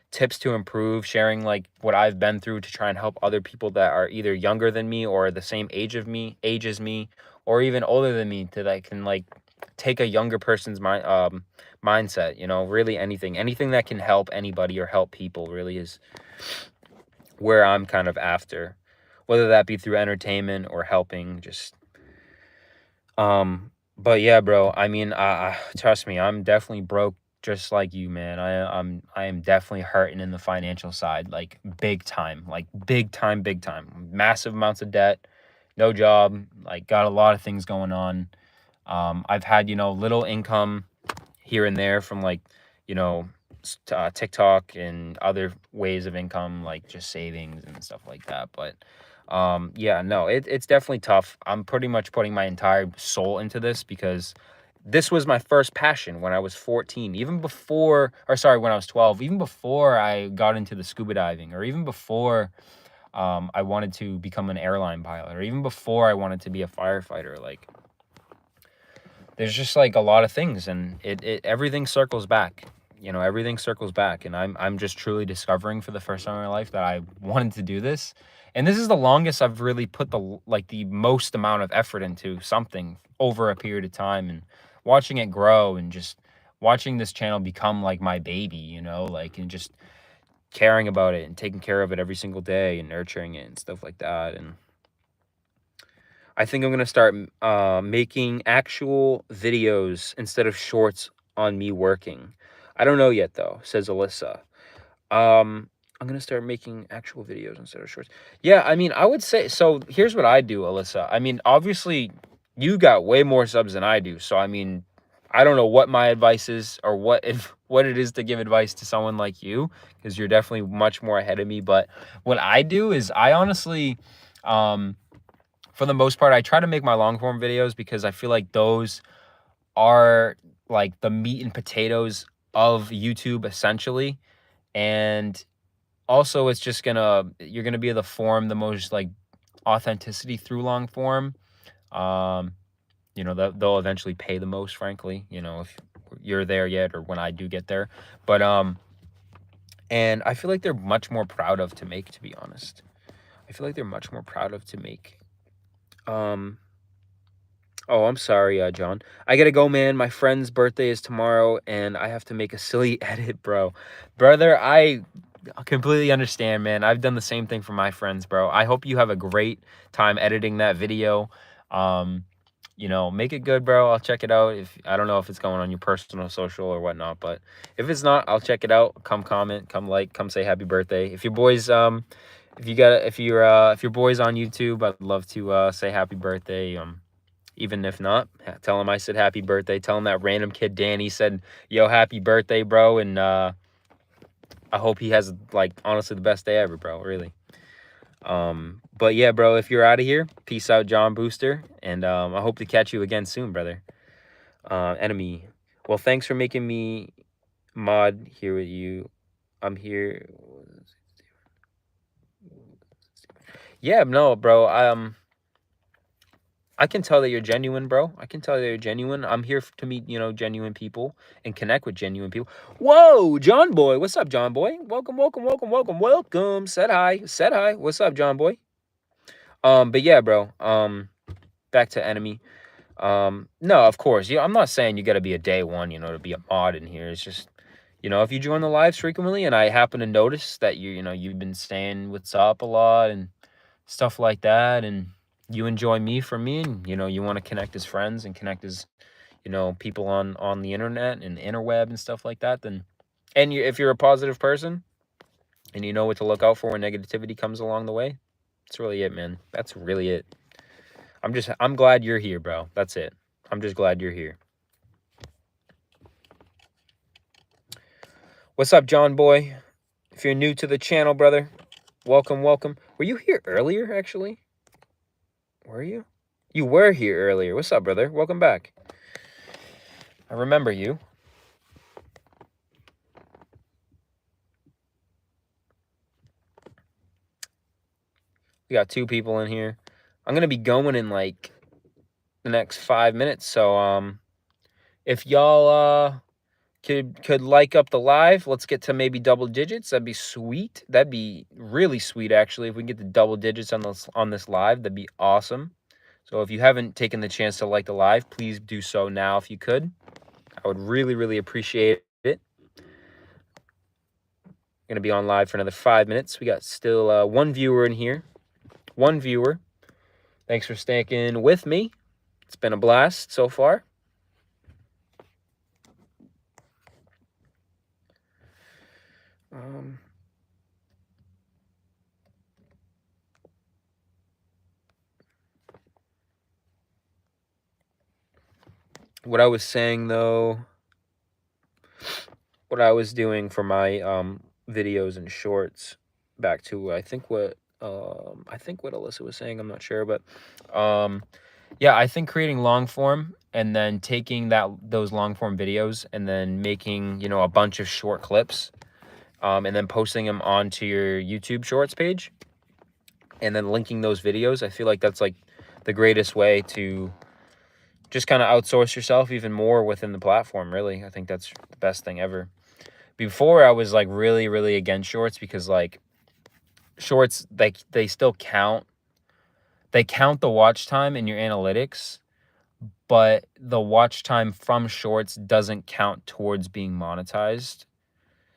tips to improve, sharing like what I've been through to try and help other people that are either younger than me or the same age as me, or even older than me, to that can like take a younger person's mindset, you know, really anything that can help anybody or help people really is where I'm kind of after, whether that be through entertainment or helping just, but yeah, bro, I mean, trust me, I'm definitely broke just like you, man. I am definitely hurting in the financial side, like big time, big time. Massive amounts of debt, no job, like got a lot of things going on. I've had, you know, little income here and there from like, you know, TikTok and other ways of income, like just savings and stuff like that. But yeah, no, it's definitely tough. I'm pretty much putting my entire soul into this because this was my first passion when I was 14, even before, or sorry, when I was 12, even before I got into the scuba diving, or even before I wanted to become an airline pilot, or even before I wanted to be a firefighter. Like, there's just like a lot of things, and everything circles back. You know, everything circles back, and I'm just truly discovering for the first time in my life that I wanted to do this. And this is the longest I've really put the most amount of effort into something over a period of time, and watching it grow and just watching this channel become like my baby, you know, like, and just caring about it and taking care of it every single day and nurturing it and stuff like that. And I think I'm going to start making actual videos instead of shorts on me working. I don't know yet, though, says Alyssa. I'm going to start making actual videos instead of shorts. Yeah, I mean, I would say, so here's what I do, Alyssa. I mean, obviously, you got way more subs than I do. So, I mean, I don't know what my advice is, or what it is to give advice to someone like you, because you're definitely much more ahead of me. But what I do is I honestly... for the most part, I try to make my long form videos because I feel like those are like the meat and potatoes of YouTube essentially. And also it's just you're gonna be able to form the most like authenticity through long form. You know, they'll eventually pay the most, frankly, you know, if you're there yet, or when I do get there. But and I feel like they're much more proud of to make, to be honest. I feel like they're much more proud of to make. Oh, I'm sorry, John. I gotta go, man. My friend's birthday is tomorrow, and I have to make a silly edit, bro. Brother, I completely understand, man. I've done the same thing for my friends, bro. I hope you have a great time editing that video. You know, make it good, bro. I'll check it out. If I don't know if it's going on your personal social or whatnot, but if it's not, I'll check it out. Come comment, come like, come say happy birthday. If your boys, if your boys on YouTube, I'd love to say happy birthday. Even if not, tell him I said happy birthday. Tell him that random kid Danny said, yo, happy birthday, bro. And I hope he has, like, honestly the best day ever, bro. Really. But yeah, bro, if you're out of here, peace out, John Booster. And I hope to catch you again soon, brother. Enemy. Well, thanks for making me mod here with you. I'm here. Yeah, no, bro. I can tell that you're genuine, bro. I can tell that you're genuine. I'm here to meet, you know, genuine people and connect with genuine people. Whoa, John Boy. What's up, John Boy? Welcome, welcome, welcome, welcome, welcome. Said hi. Said hi. What's up, John Boy? But yeah, bro. Back to enemy. No, of course. Yeah, I'm not saying you got to be a day one, you know, to be a mod in here. It's just, you know, if you join the lives frequently and I happen to notice that you know, you've been saying what's up a lot and stuff like that, and you enjoy me for me, and you know, you want to connect as friends and connect as, you know, people on the internet and the interweb and stuff like that, then, and if you're a positive person and you know what to look out for when negativity comes along the way, that's really it, man. That's really it. I'm glad you're here, bro. That's it. I'm just glad you're here. What's up, John Boy? If you're new to the channel, brother, welcome, welcome. Were you here earlier, actually? Were you? You were here earlier. What's up, brother? Welcome back. I remember you. We got 2 people in here. I'm gonna be going in like the next 5 minutes. So if y'all could like up the live, let's get to maybe double digits. That'd be sweet. That'd be really sweet, actually. If we can get the double digits on this live, that'd be awesome. So if you haven't taken the chance to like the live, please do so now if you could. I would really, really appreciate it. Gonna be on live for another 5 minutes. We got still 1 viewer in here. 1 viewer. Thanks for sticking with me. It's been a blast so far. What I was saying though, what I was doing for my videos and shorts, back to I think what Alyssa was saying, I'm not sure, but yeah, I think creating long form and then taking those long form videos and then making, you know, a bunch of short clips, and then posting them onto your YouTube Shorts page and then linking those videos. I feel like that's like the greatest way to just kind of outsource yourself even more within the platform, really. I think that's the best thing ever. Before, I was like really, really against shorts because like shorts, like they still count. They count the watch time in your analytics, but the watch time from shorts doesn't count towards being monetized.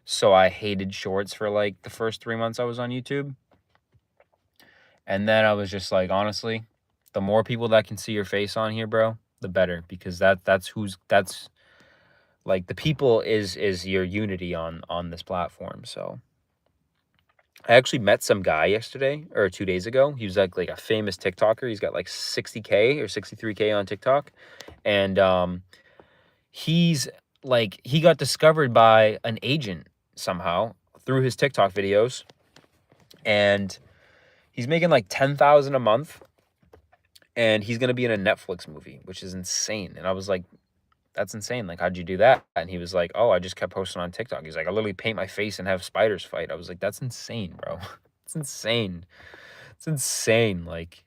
So I hated shorts for like the first 3 months I was on YouTube. And then I was just like, honestly, the more people that can see your face on here, bro, the better, because that's like the people is your unity on this platform. So I actually met some guy yesterday or 2 days ago. He was like a famous TikToker. He's got like 60K or 63K on TikTok. And he's like, he got discovered by an agent somehow through his TikTok videos. And he's making like 10,000 a month. And he's going to be in a Netflix movie, which is insane. And I was like, that's insane. Like, how'd you do that? And he was like, oh, I just kept posting on TikTok. He's like, I literally paint my face and have spiders fight. I was like, that's insane, bro. It's insane. It's insane. Like,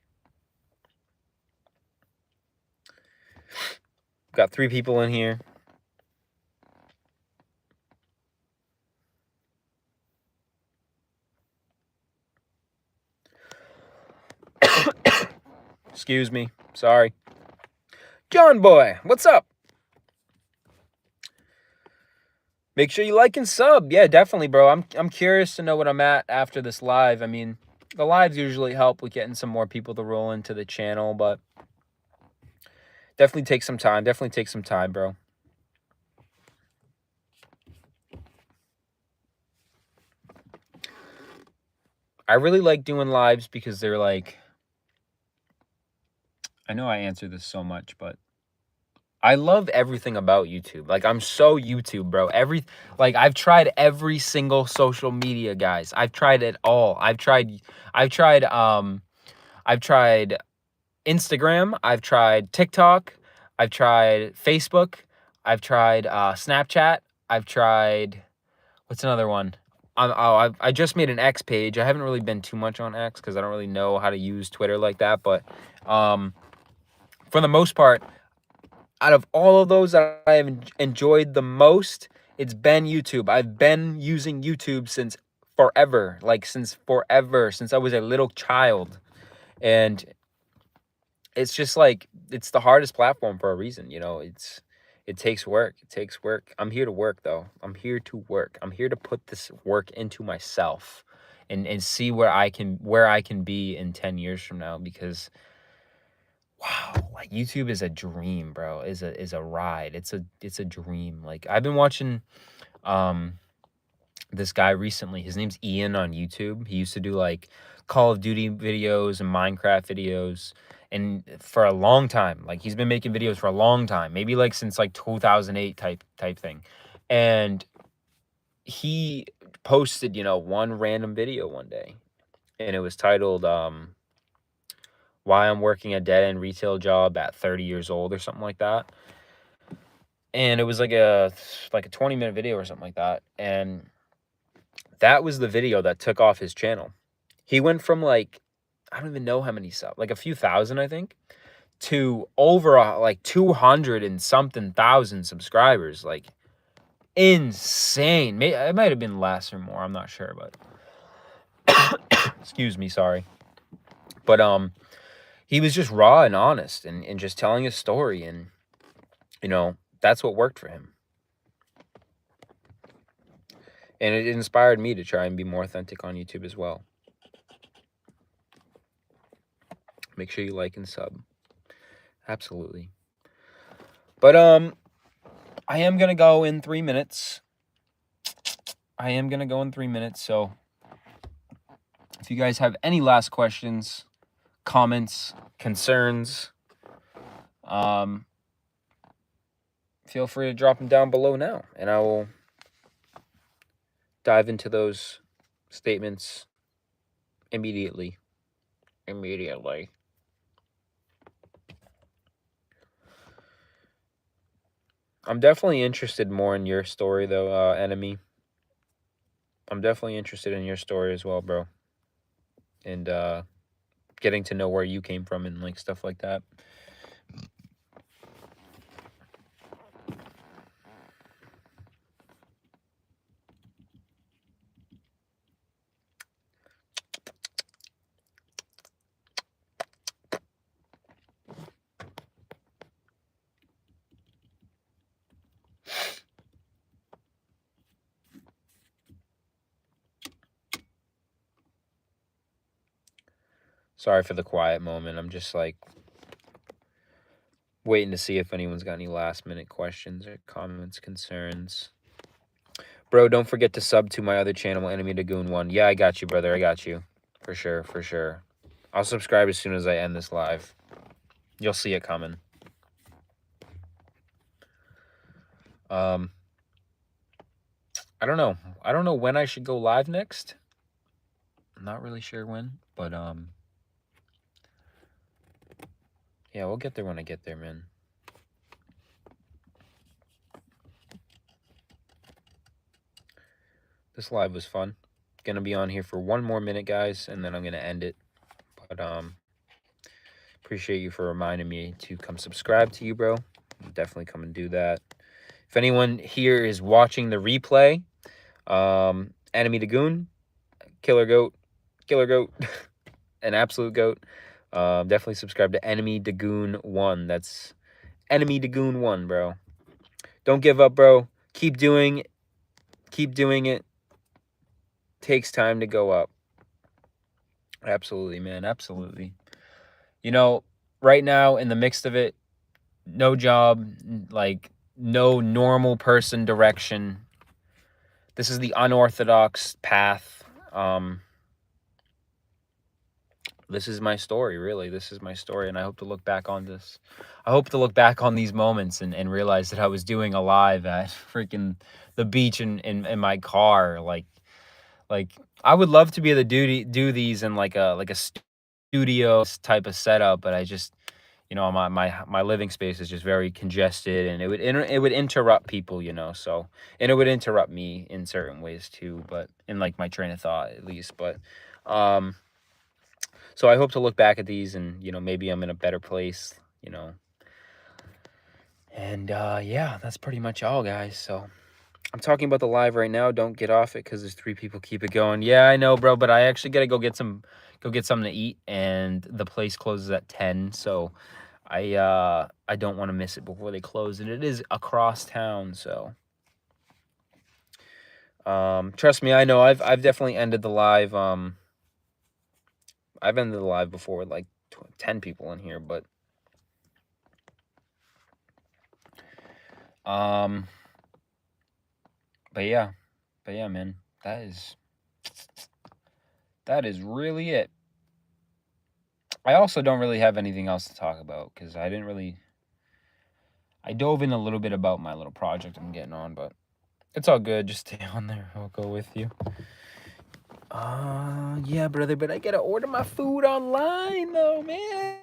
got 3 people in here. Excuse me. Sorry. John Boy, what's up? Make sure you like and sub. Yeah, definitely, bro. I'm curious to know what I'm at after this live. I mean, the lives usually help with getting some more people to roll into the channel, but definitely take some time. Definitely take some time, bro. I really like doing lives because they're like, I know I answer this so much, but I love everything about YouTube. Like, I'm so YouTube, bro. I've tried every single social media, guys. I've tried it all. I've tried Instagram. I've tried TikTok. I've tried Facebook. I've tried Snapchat. I've tried, what's another one? I just made an X page. I haven't really been too much on X because I don't really know how to use Twitter like that. But for the most part, out of all of those that I have enjoyed the most, it's been YouTube. I've been using YouTube since forever. Like, since forever. Since I was a little child. And it's just like, it's the hardest platform for a reason. You know, it takes work. It takes work. I'm here to work, though. I'm here to work. I'm here to put this work into myself and see where I can be in 10 years from now, because wow, like YouTube is a dream, bro. Is a ride. It's a dream. Like, I've been watching this guy recently. His name's Ian on YouTube. He used to do like Call of Duty videos and Minecraft videos, and for a long time, like, he's been making videos for a long time, maybe like since like 2008 type thing. And he posted, you know, one random video one day, and it was titled why I'm working a dead-end retail job at 30 years old or something like that. And it was like a 20-minute video or something like that. And that was the video that took off his channel. He went from like, I don't even know how many subs, like a few thousand, I think, to over like 200 and something thousand subscribers. Like, insane. It might have been less or more. I'm not sure, but excuse me, sorry. But he was just raw and honest and just telling his story, and you know, that's what worked for him. And it inspired me to try and be more authentic on YouTube as well. Make sure you like and sub. Absolutely. But I am gonna go in 3 minutes. I am going to go in 3 minutes. So if you guys have any last questions, comments, concerns, feel free to drop them down below now, and I will dive into those statements immediately. I'm definitely interested more in your story, though, Enemy. I'm definitely interested in your story as well, bro. And getting to know where you came from and like stuff like that. Sorry for the quiet moment. I'm just like waiting to see if anyone's got any last minute questions or comments, concerns. Bro, don't forget to sub to my other channel, Enemy Dagoon 1. Yeah, I got you, brother. I got you. For sure, for sure. I'll subscribe as soon as I end this live. You'll see it coming. I don't know. I don't know when I should go live next. I'm not really sure when, but yeah, we'll get there when I get there, man. This live was fun. Gonna be on here for 1 more minute, guys, and then I'm gonna end it. But appreciate you for reminding me to come subscribe to you, bro. Definitely come and do that. If anyone here is watching the replay, Enemy Dagoon, Killer Goat, an absolute goat. Definitely subscribe to Enemy Dagoon 1. That's Enemy Dagoon 1, bro. Don't give up, bro. Keep doing it. Takes time to go up. Absolutely, man. Absolutely. You know, right now in the midst of it, no job, like no normal person direction. This is the unorthodox path. This is my story, really. This is my story, and I hope to look back on this. I hope to look back on these moments and realize that I was doing a live at freaking the beach in my car. Like I would love to be able to do these in like a studio type of setup, but I just, you know, my living space is just very congested, and it would interrupt people, you know. So, and it would interrupt me in certain ways too, but in like my train of thought at least. But so I hope to look back at these and, you know, maybe I'm in a better place, you know. And yeah, that's pretty much all, guys. So I'm talking about the live right now. Don't get off it because there's 3 people keep it going. Yeah, I know, bro, but I actually gotta go get something to eat, and the place closes at 10. So I don't want to miss it before they close, and it is across town. So trust me, I know I've definitely ended the live. I've ended the live before with like 10 people in here, but yeah, man, that is really it. I also don't really have anything else to talk about because I dove in a little bit about my little project I'm getting on, but it's all good. Just stay on there. I'll go with you. Yeah, brother, but I gotta order my food online though, man.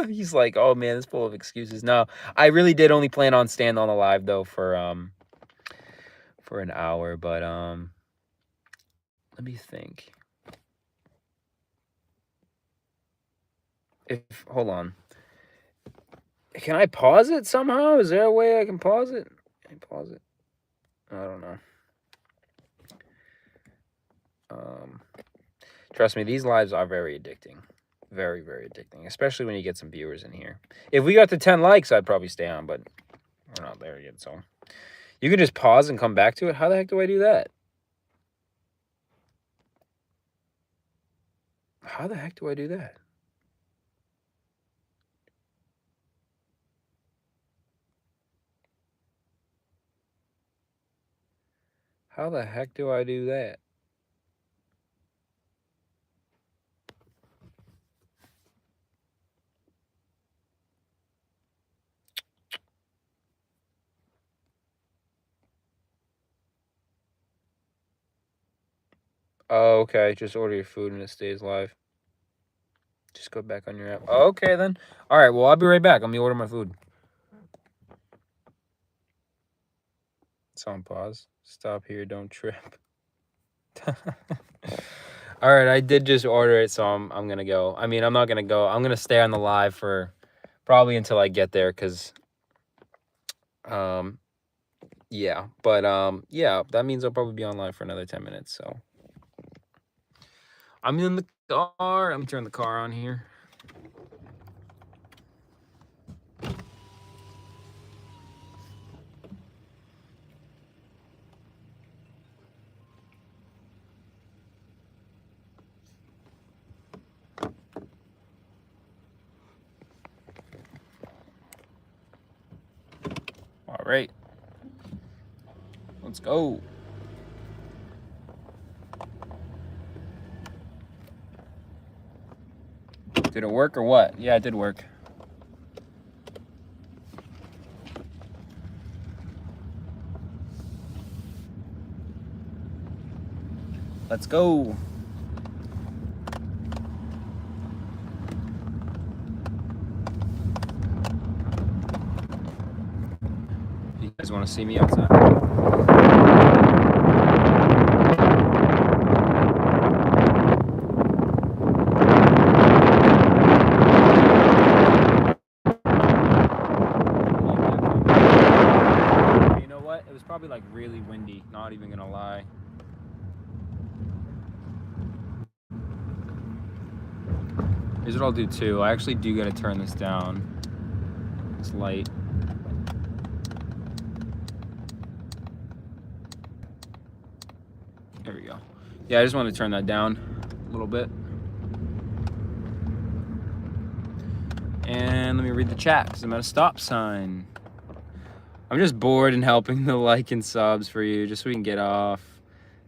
He's like, oh man, it's full of excuses. No, I really did only plan on staying on the live though for an hour, but let me think. Hold on. Can I pause it somehow? Is there a way I can pause it? Can I pause it? I don't know. Trust me, these lives are very addicting. Very, very addicting, especially when you get some viewers in here. If we got to 10 likes, I'd probably stay on, but we're not there yet, so. You can just pause and come back to it? How the heck do I do that? How the heck do I do that? How the heck do I do that? Oh, okay. Just order your food and it stays live. Just go back on your app. Oh, okay, then. All right, well, I'll be right back. Let me order my food. It's on pause. Stop here. Don't trip. All right, I did just order it, so I'm going to go. I mean, I'm not going to go. I'm going to stay on the live for probably until I get there because, yeah. But, yeah, that means I'll probably be online for another 10 minutes, so. I'm in the car. I'm turning the car on here. All right. Let's go. Did it work or what? Yeah, it did work. Let's go. You guys want to see me outside? You know what? It was probably like really windy, not even gonna lie. Here's what I'll do too. I actually do gotta turn this down. It's light. There we go. Yeah, I just want to turn that down a little bit. And let me read the chat because I'm at a stop sign. I'm just bored and helping the like and subs for you just so we can get off.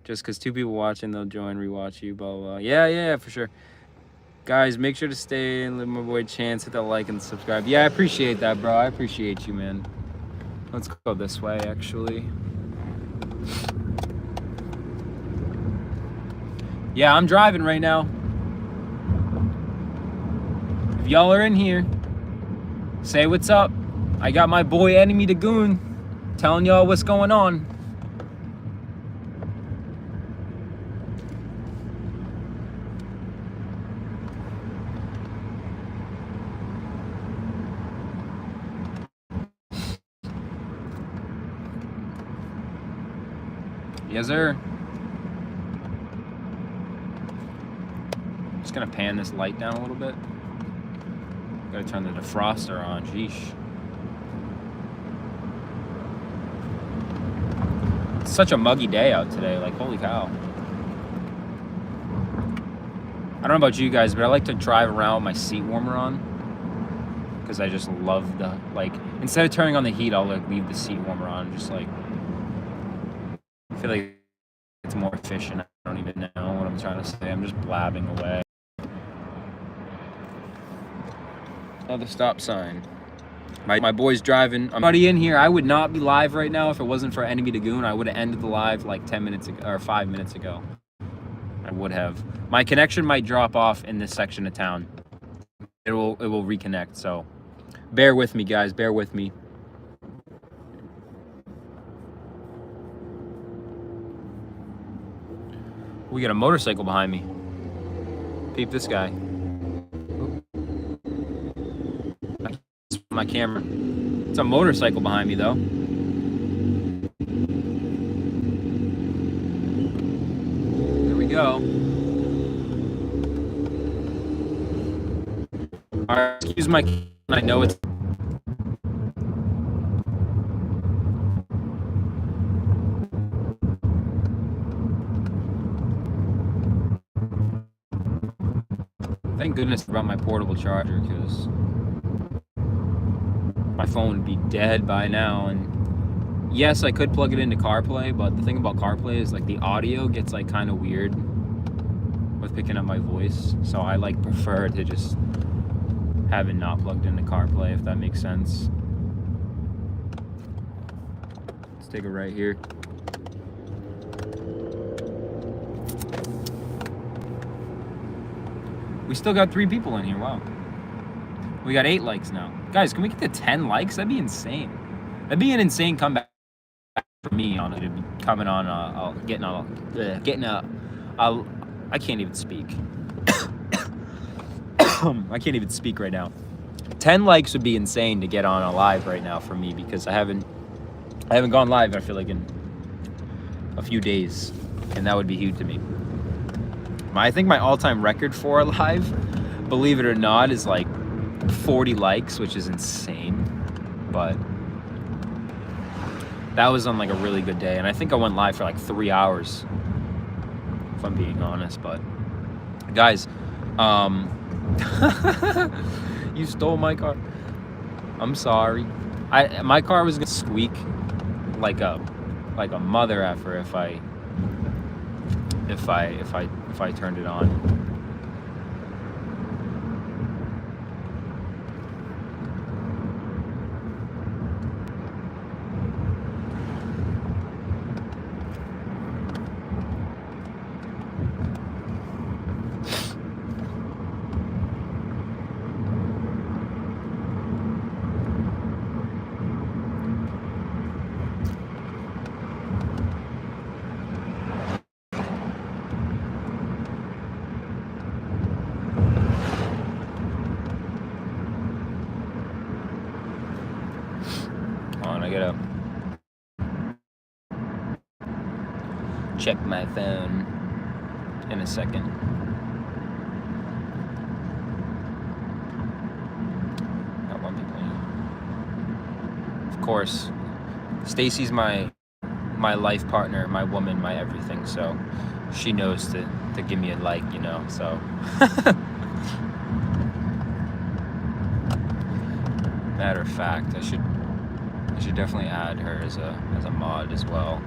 Just because 2 people watching, they'll join, rewatch you, blah, blah, blah. Yeah, for sure. Guys, make sure to stay and live my boy Chance. Hit that like and subscribe. Yeah, I appreciate that, bro. I appreciate you, man. Let's go this way, actually. Yeah, I'm driving right now. If y'all are in here, say what's up. I got my boy Enemy the Goon telling y'all what's going on. Yes, sir. Just gonna pan this light down a little bit. Gotta turn the defroster on. Sheesh. It's such a muggy day out today. Like, holy cow. I don't know about you guys, but I like to drive around with my seat warmer on. Because I just love the, like, instead of turning on the heat, I'll, like, leave the seat warmer on. Just, like, I feel like it's more efficient. I don't even know what I'm trying to say. I'm just blabbing away. Another stop sign. My boy's driving. I'm already in here. I would not be live right now if it wasn't for Enemy to Goon. I would have ended the live like 10 minutes ago, or 5 minutes ago. I would have. My connection might drop off in this section of town. It will reconnect, so bear with me, guys. Bear with me. We got a motorcycle behind me. Peep this guy. My camera. It's a motorcycle behind me, though. There we go. All right, excuse my. I know it's. Thank goodness about my portable charger, because my phone would be dead by now, and yes, I could plug it into CarPlay, but the thing about CarPlay is like the audio gets like kind of weird with picking up my voice, so I like prefer to just have it not plugged into CarPlay, if that makes sense. Let's take it right here. We still got 3 people in here. Wow. We got 8 likes now. Guys, can we get to 10 likes? That'd be insane. That'd be an insane comeback for me on it. Coming on, I can't even speak. I can't even speak right now. 10 likes would be insane to get on a live right now for me, because I haven't gone live, I feel like, in a few days, and that would be huge to me. I think my all-time record for a live, believe it or not, is like 40 likes, which is insane, but that was on like a really good day, and I think I went live for like 3 hours, if I'm being honest. But guys, you stole my car. I'm sorry. My car was gonna squeak like a mother effer if I turned it on. I gotta check my phone in a second. Got 1 people in. Of course, Stacy's my life partner, my woman, my everything, so she knows to give me a like, you know, so. Matter of fact, I should definitely add her as a mod as well.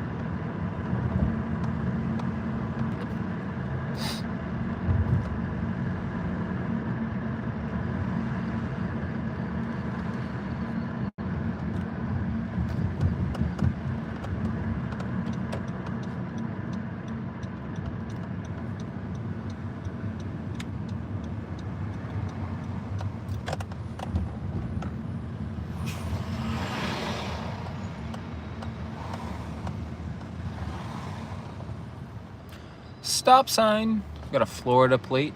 Stop sign. Got a Florida plate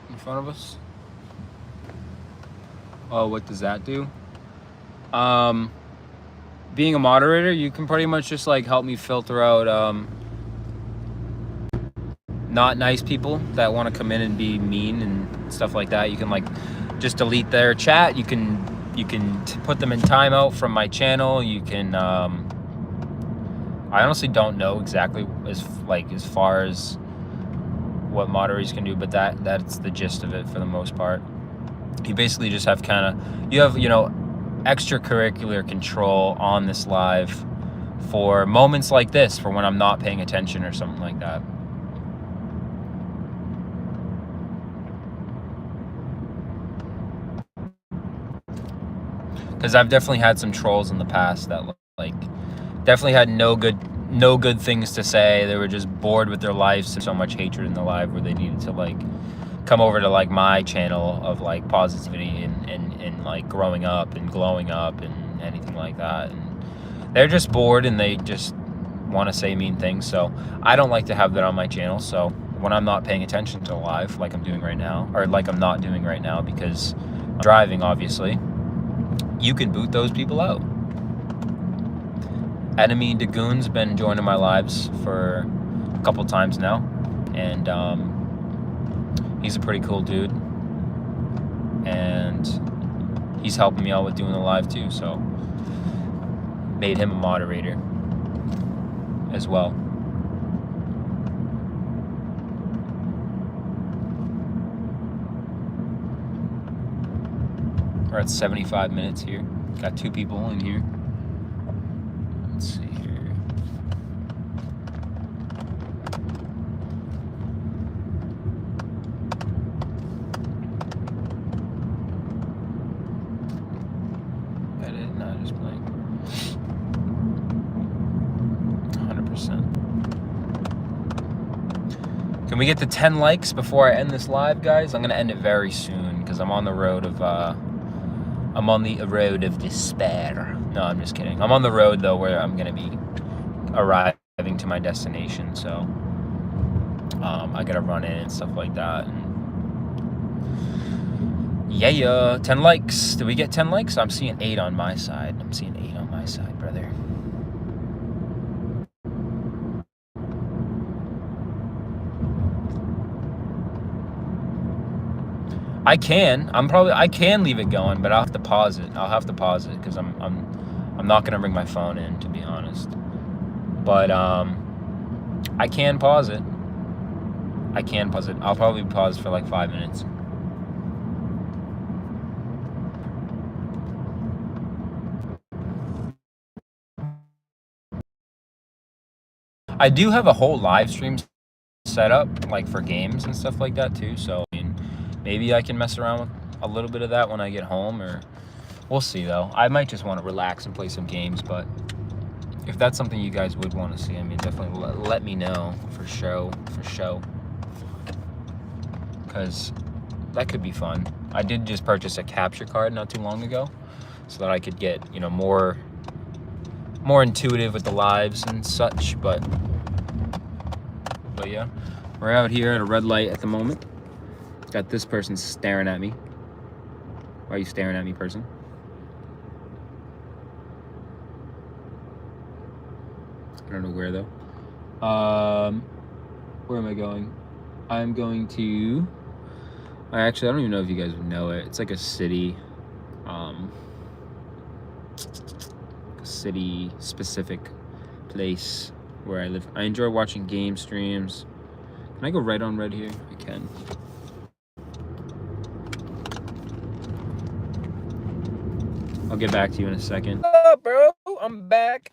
in front of us. Oh, what does that do? Being a moderator, you can pretty much just like help me filter out not nice people that want to come in and be mean and stuff like that. You can like just delete their chat. You can put them in timeout from my channel. You can I honestly don't know exactly as far as what moderators can do, but that's the gist of it for the most part. You basically just have you have extracurricular control on this live for moments like this, for when I'm not paying attention or something like that. Because I've definitely had some trolls in the past that like definitely had no good things to say. They were just bored with their lives, and so much hatred in the live where they needed to like come over to like my channel of like positivity and like growing up and glowing up and anything like that. And they're just bored and they just want to say mean things. So I don't like to have that on my channel. So when I'm not paying attention to the live like I'm doing right now, or like I'm not doing right now because I'm driving, obviously, you can boot those people out. Enemy Dagoon's been joining my lives for a couple times now, and he's a pretty cool dude, and he's helping me out with doing the live too, so made him a moderator as well. We're at 75 minutes here. Got 2 people in here. Let's see here. Edit, not just blank. 100%. Can we get to 10 likes before I end this live, guys? I'm gonna end it very soon because I'm on the road of despair. No, I'm just kidding. I'm on the road though, where I'm gonna be arriving to my destination. So I gotta run in and stuff like that. And yeah, 10 likes. Did we get 10 likes? I'm seeing 8 on my side. I'm seeing 8 on my side, brother. I can leave it going, but I'll have to pause it. Because I'm not gonna bring my phone in, to be honest. But I can pause it. I'll probably pause for like 5 minutes. I do have a whole live stream set up, like for games and stuff like that too. So I mean, maybe I can mess around with a little bit of that when I get home, or we'll see though. I might just want to relax and play some games, but if that's something you guys would want to see, I mean, definitely let me know for show. Because that could be fun. I did just purchase a capture card not too long ago, so that I could get, you know, more intuitive with the lives and such. But yeah, we're out here at a red light at the moment. Got this person staring at me. Why are you staring at me, person? I don't know where though. Where am I going? I'm going to, actually, I don't even know if you guys would know it. It's like a city, city specific place where I live. I enjoy watching game streams. Can I go right on red here? I can. I'll get back to you in a second. Oh, bro, I'm back.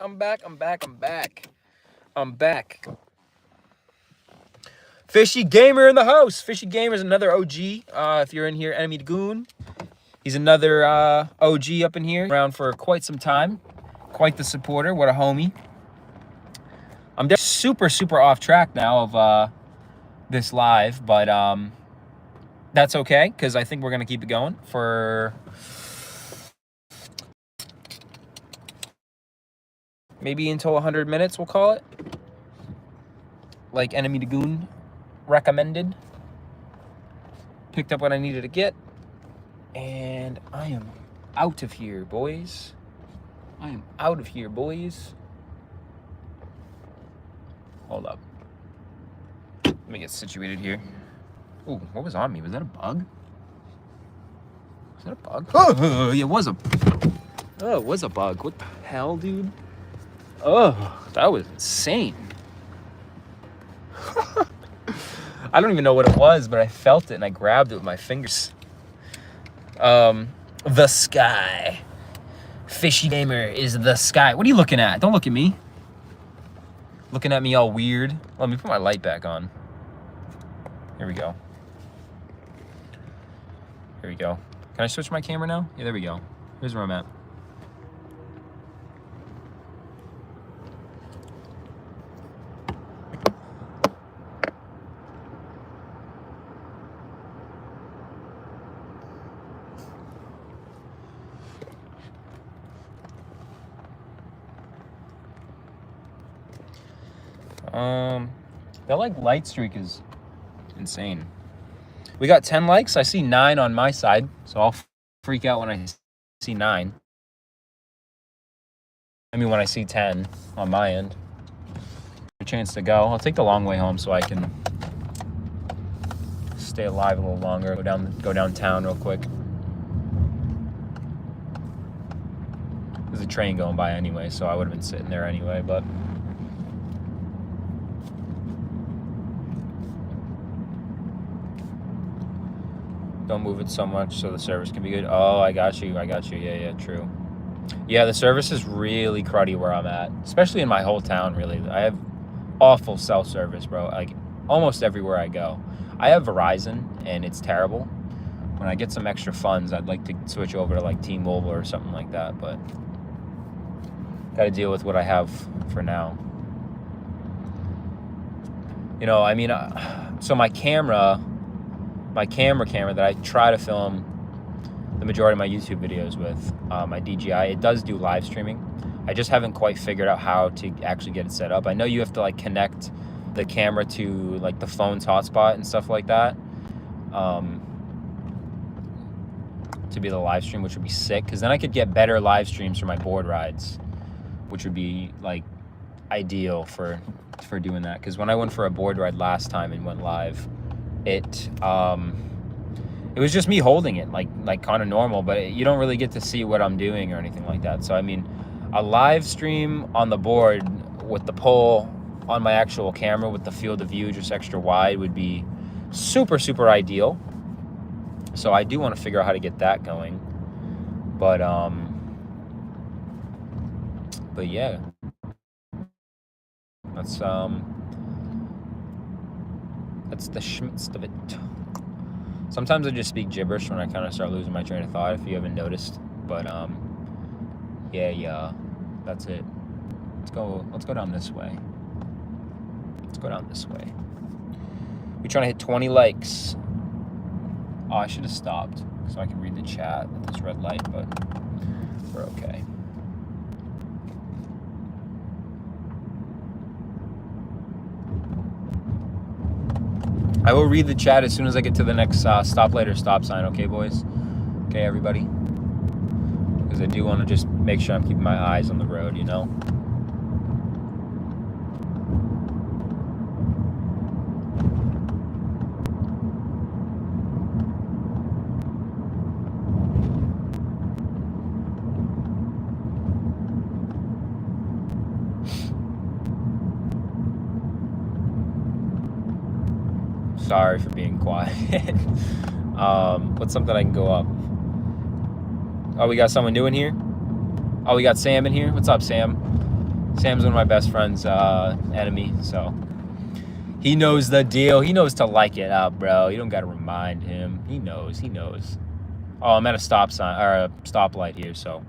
Fishy Gamer in the house. Fishy Gamer is another OG. If you're in here, Enemy to Goon. He's another OG up in here. Around for quite some time. Quite the supporter. What a homie. I'm super off track now of this live, but that's okay, because I think we're gonna keep it going for maybe until 100 minutes, we'll call it. Like Enemy to Goon recommended. Picked up what I needed to get. And I am out of here, boys. Hold up. Let me get situated here. Ooh, what was on me? Was that a bug? Oh, it was a bug. What the hell, dude? Oh, that was insane. I don't even know what it was, but I felt it and I grabbed it with my fingers. The sky. Fishy Gamer is the sky. What are you looking at? Don't look at me. Looking at me all weird. Let me put my light back on. Here we go. Can I switch my camera now? Yeah, there we go. Here's where I'm at. That like light streak is insane. We got 10 likes. I see 9 on my side, so I'll freak out when I see 9. I mean, when I see 10 on my end. A chance to go. I'll take the long way home so I can stay alive a little longer. Go downtown real quick. There's a train going by anyway, so I would have been sitting there anyway, but don't move it so much so the service can be good. Oh, I got you. Yeah, true. Yeah, the service is really cruddy where I'm at, especially in my whole town, really. I have awful cell service, bro, like almost everywhere I go. I have Verizon, and it's terrible. When I get some extra funds, I'd like to switch over to like T-Mobile or something like that, but got to deal with what I have for now. You know, I mean, so my camera that I try to film the majority of my YouTube videos with, my DJI, it does do live streaming. I just haven't quite figured out how to actually get it set up. I know you have to like connect the camera to like the phone's hotspot and stuff like that, to be the live stream, which would be sick, because then I could get better live streams for my board rides, which would be like ideal for doing that. Because when I went for a board ride last time and went live, it was just me holding it like kind of normal, but you don't really get to see what I'm doing or anything like that. So I mean, a live stream on the board with the pole on my actual camera with the field of view just extra wide would be super, super ideal. So I do want to figure out how to get that going. But yeah. That's the schmitz of it. Sometimes I just speak gibberish when I kind of start losing my train of thought, if you haven't noticed. But yeah, that's it. Let's go down this way. We're trying to hit 20 likes. Oh, I should have stopped so I can read the chat at this red light, but we're okay. I will read the chat as soon as I get to the next stoplight or stop sign, okay, boys? Okay, everybody? Because I do want to just make sure I'm keeping my eyes on the road, you know? Sorry for being quiet. What's something I can go up? Oh, we got someone new in here? Oh, we got Sam in here. What's up, Sam? Sam's one of my best friend's enemy, so he knows the deal. He knows to like it up, bro. You don't gotta remind him. He knows. Oh, I'm at a stop sign or a stoplight here, so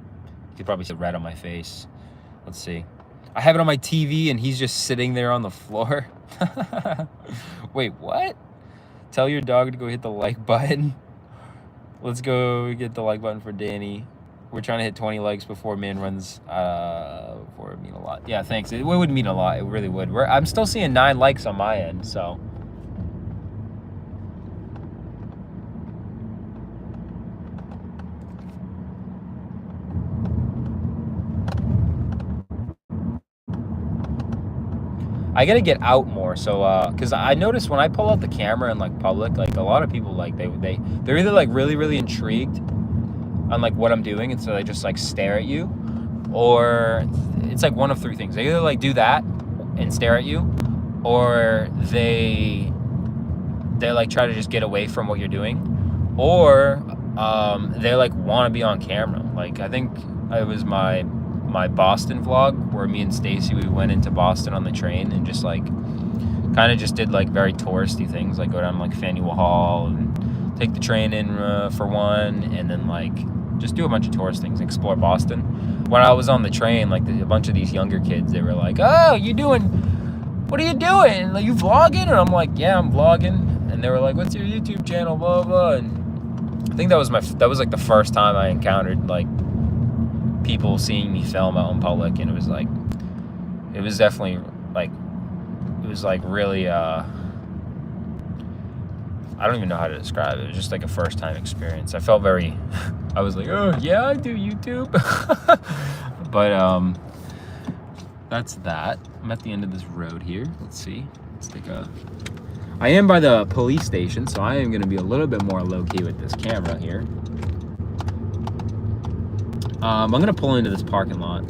you could probably see red on my face. Let's see. I have it on my TV and he's just sitting there on the floor. Wait, what? Tell your dog to go hit the like button. Let's go get the like button for Danny. We're trying to hit 20 likes before man runs, before it mean a lot. Yeah, thanks. It would mean a lot. It really would. I'm still seeing 9 likes on my end, so. I gotta get out more, so because I noticed when I pull out the camera in like public, like a lot of people like they're either like really intrigued on like what I'm doing, and so they just like stare at you, or it's like one of 3 things. They either like do that and stare at you, or they like try to just get away from what you're doing, or they like want to be on camera. Like I think it was my Boston vlog where me and Stacy, we went into Boston on the train and just like kind of just did like very touristy things, like go down like Faneuil Hall and take the train in for one, and then like just do a bunch of tourist things, explore Boston. When I was on the train, like a bunch of these younger kids, they were like, "Oh, what are you doing? Like, you vlogging?" And I'm like, "Yeah, I'm vlogging." And they were like, "What's your YouTube channel?" Blah blah. And I think that was like the first time I encountered like people seeing me film out in public, and it was definitely like, it was like really I don't even know how to describe it. It was just like a first time experience. I felt very I was like, oh yeah, I do YouTube. But that's that. I'm at the end of this road here. Let's see. I am by the police station, so I am going to be a little bit more low-key with this camera here. I'm going to pull into this parking lot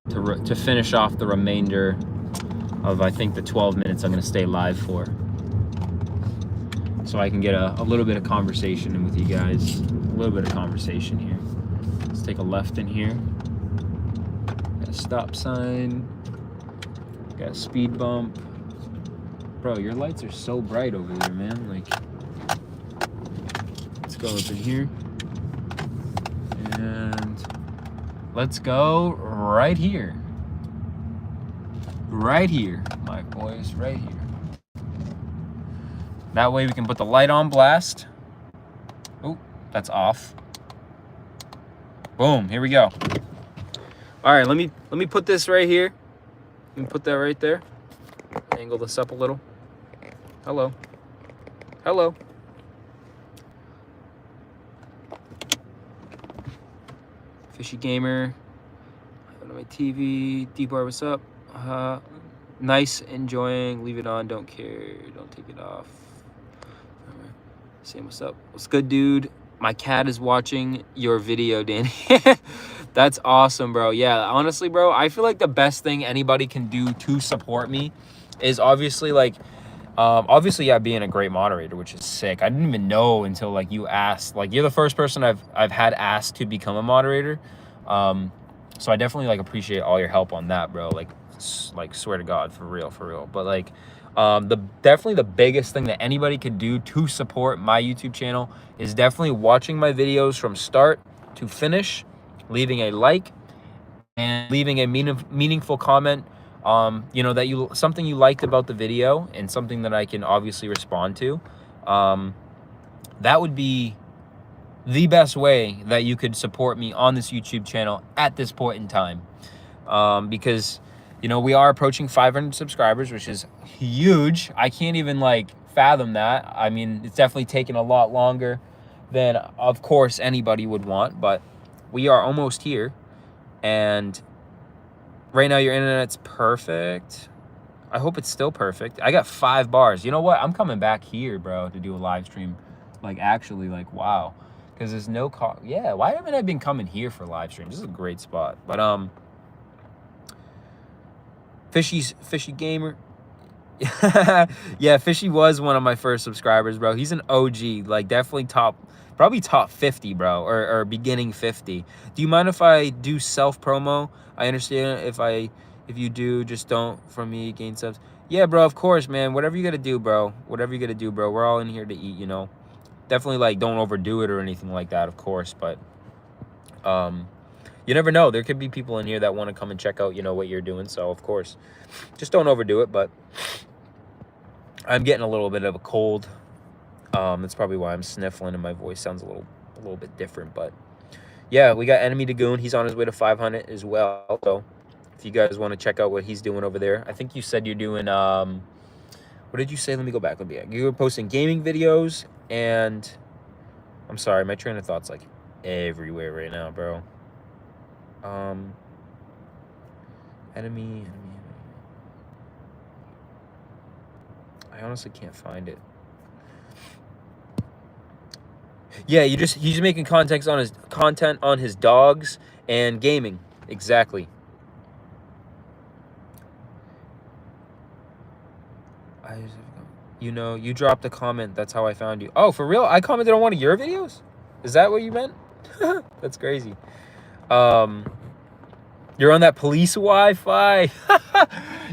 to finish off the remainder of, I think, the 12 minutes I'm going to stay live for. So I can get a little bit of conversation in with you guys. A little bit of conversation here. Let's take a left in here. got a stop sign. Got a speed bump. Bro, your lights are so bright over there, man. Like, let's go up in here. And let's go right here. Right here, my boys, right here. That way we can put the light on blast. Oh, that's off. Boom, here we go. All right, let me put this right here. Let me put that right there. Angle this up a little. Hello. Hello. Fishy Gamer. I go to my TV. D-Bar, what's up? Nice, enjoying. Leave it on, don't care. Don't take it off. Right. Same, what's up? What's good, dude? My cat is watching your video, Danny. That's awesome, bro. Yeah, honestly, bro, I feel like the best thing anybody can do to support me is obviously, like, yeah, being a great moderator, which is sick. I didn't even know until, like, you asked. Like, you're the first person I've had asked to become a moderator. So I definitely, like, appreciate all your help on that, bro. Like, swear to God, for real. But, like, definitely the biggest thing that anybody could do to support my YouTube channel is definitely watching my videos from start to finish, leaving a like, and leaving a meaningful comment. You know, that something you liked about the video and something that I can obviously respond to. That would be the best way that you could support me on this YouTube channel at this point in time. Because, you know, we are approaching 500 subscribers, which is huge. I can't even, like, fathom that. I mean, it's definitely taken a lot longer than, of course, anybody would want, but we are almost here. And right now your internet's perfect. I hope it's still perfect. I got 5 bars. You know what? I'm coming back here, bro, to do a live stream. Like, actually, like, wow. Because there's no yeah, why haven't I been coming here for live streams? This is a great spot. But Fishy Gamer. Yeah, Fishy was one of my first subscribers, bro. He's an OG, like, definitely probably top 50, bro, or beginning 50. Do you mind if I do self promo? I understand if you do, just don't from me gain subs. Yeah, bro, of course, man. Whatever you gotta do, bro. Whatever you gotta do, bro. We're all in here to eat, you know. Definitely, like, don't overdo it or anything like that, of course, but you never know. There could be people in here that want to come and check out, you know, what you're doing. So, of course, just don't overdo it. But I'm getting a little bit of a cold. That's probably why I'm sniffling and my voice sounds a little bit different. But yeah, we got Enemy Dagoon. He's on his way to 500 as well. So if you guys want to check out what he's doing over there, I think you said you're doing what did you say? Let me go back. You were posting gaming videos, and I'm sorry, my train of thought's like everywhere right now, bro. Enemy. I honestly can't find it. Yeah, he's making content on his dogs and gaming. Exactly. You know, you dropped a comment. That's how I found you. Oh, for real? I commented on one of your videos? Is that what you meant? That's crazy. You're on that police Wi-Fi.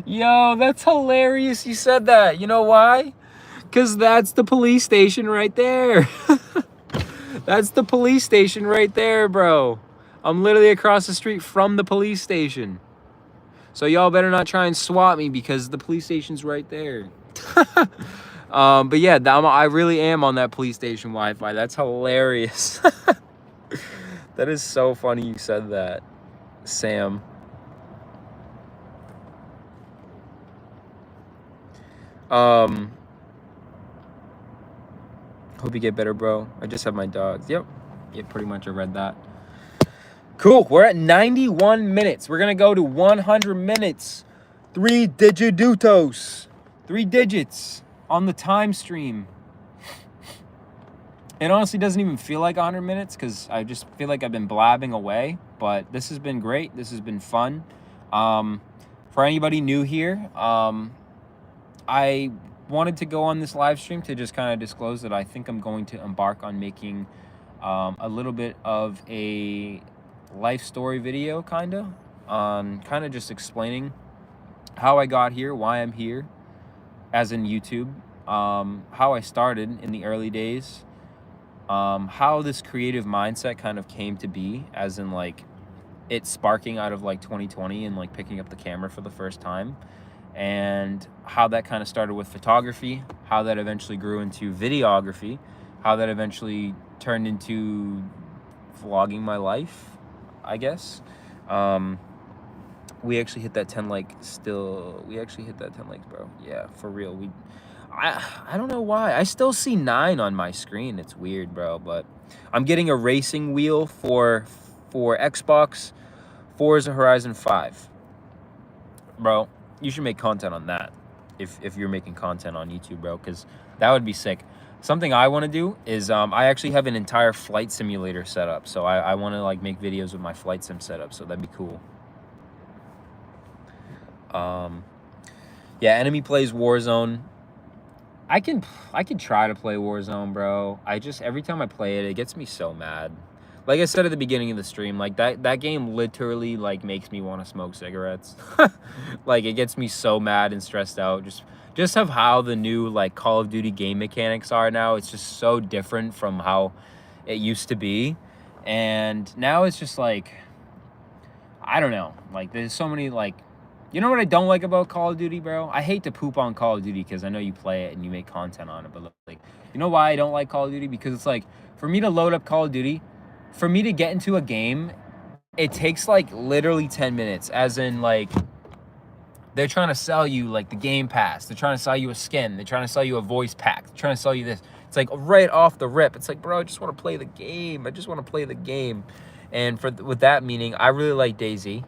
Yo, that's hilarious you said that. You know why? Because that's the police station right there. That's the police station right there, bro. I'm literally across the street from the police station. So y'all better not try and swat me because the police station's right there. But yeah, I really am on that police station Wi-Fi. That's hilarious. That is so funny you said that, Sam. Hope you get better, bro. I just have my dogs. Yep. Yeah, pretty much I read that. Cool. We're at 91 minutes. We're going to go to 100 minutes. 3 digits. 3 digits on the time stream. It honestly doesn't even feel like 100 minutes because I just feel like I've been blabbing away. But this has been great. This has been fun. For anybody new here, I wanted to go on this live stream to just kind of disclose that I think I'm going to embark on making a little bit of a life story video, kind of. on kind of just explaining how I got here, why I'm here, as in YouTube, how I started in the early days, how this creative mindset kind of came to be, as in like it sparking out of like 2020 and like picking up the camera for the first time, and how that kind of started with photography, how that eventually grew into videography, how that eventually turned into vlogging my life, I guess. We actually hit that 10 likes we actually hit that 10 likes, bro. Yeah, for real. I don't know why. I still see 9 on my screen. It's weird, bro, but I'm getting a racing wheel for Xbox, Forza Horizon 5. Bro, you should make content on that if you're making content on YouTube, bro, because that would be sick. Something I want to do is I actually have an entire flight simulator set up, so I want to like make videos with my flight sim setup, so that'd be cool. Yeah, enemy plays Warzone. I can try to play Warzone, bro. Every time I play it gets me so mad. Like I said at the beginning of the stream, like that game literally like makes me want to smoke cigarettes. Like it gets me so mad and stressed out. Just of how the new like Call of Duty game mechanics are now. It's just so different from how it used to be. And now it's just like, I don't know. Like there's so many like, you know what I don't like about Call of Duty, bro? I hate to poop on Call of Duty because I know you play it and you make content on it, but like, you know why I don't like Call of Duty? Because it's like, for me to load up Call of Duty, for me to get into a game, it takes like literally 10 minutes, as in like, they're trying to sell you like the Game Pass. They're trying to sell you a skin. They're trying to sell you a voice pack. They're trying to sell you this. It's like right off the rip. It's like, bro, I just want to play the game. I just want to play the game. And with that meaning, I really like DayZ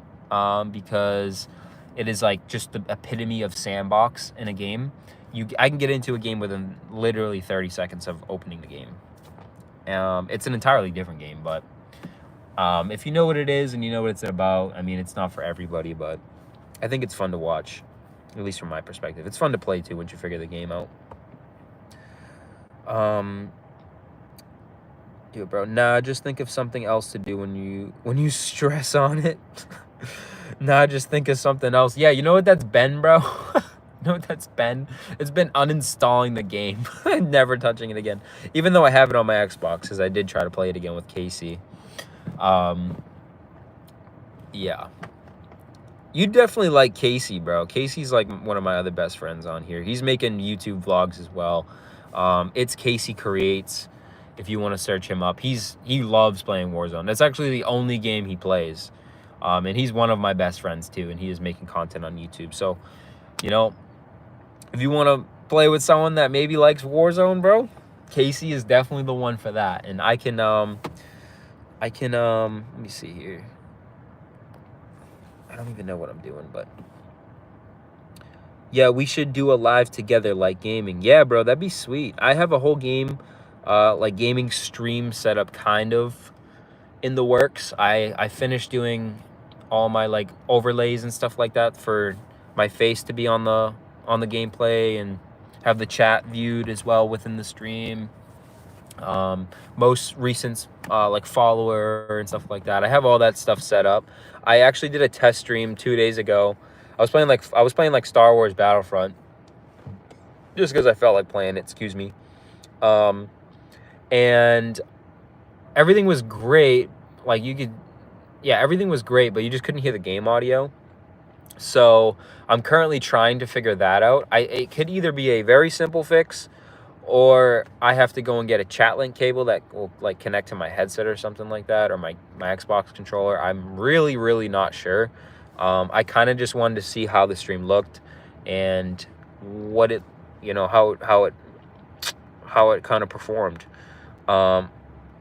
because it is like just the epitome of sandbox in a game. I can get into a game within literally 30 seconds of opening the game. It's an entirely different game, but if you know what it is and you know what it's about, I mean, it's not for everybody, but I think it's fun to watch, at least from my perspective. It's fun to play too once you figure the game out. Yeah, bro. Nah, just think of something else to do when you stress on it. Nah, just think of something else. Yeah, you know what that's been, bro? You know what that's been? It's been uninstalling the game. Never touching it again. Even though I have it on my Xbox, because I did try to play it again with Casey. Yeah. You definitely like Casey, bro. Casey's like one of my other best friends on here. He's making YouTube vlogs as well. It's Casey Creates. If you want to search him up, he loves playing Warzone. That's actually the only game he plays. And he's one of my best friends too, and he is making content on YouTube. So, you know, if you want to play with someone that maybe likes Warzone, bro, Casey is definitely the one for that. And I can let me see here. I don't even know what I'm doing, but yeah, we should do a live together like gaming. Yeah, bro, that'd be sweet. I have a whole game, like gaming stream set up kind of in the works. I finished doing all my like overlays and stuff like that for my face to be on the gameplay, and have the chat viewed as well within the stream. Most recent like follower and stuff like that. I have all that stuff set up. I actually did a test stream 2 days ago. I was playing like Star Wars Battlefront just because I felt like playing it, excuse me. And everything was great. Like everything was great, but you just couldn't hear the game audio. So I'm currently trying to figure that out. It could either be a very simple fix, or I have to go and get a chat link cable that will like connect to my headset or something like that, or my Xbox controller. I'm really, really not sure. I kind of just wanted to see how the stream looked and what it, you know, how it kind of performed.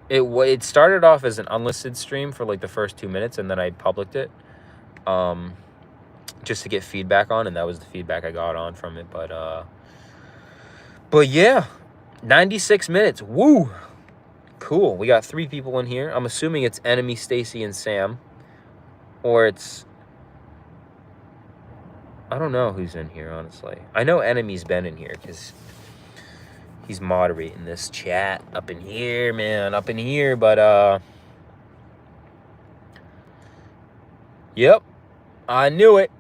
It started off as an unlisted stream for like the first 2 minutes, and then I publicked it just to get feedback on, and that was the feedback I got on from it. But yeah, 96 minutes. Woo! Cool. We got 3 people in here. I'm assuming it's Enemy, Stacy, and Sam. Or it's... I don't know who's in here, honestly. I know Enemy's been in here because he's moderating this chat up in here, man. Up in here, but... Yep. I knew it.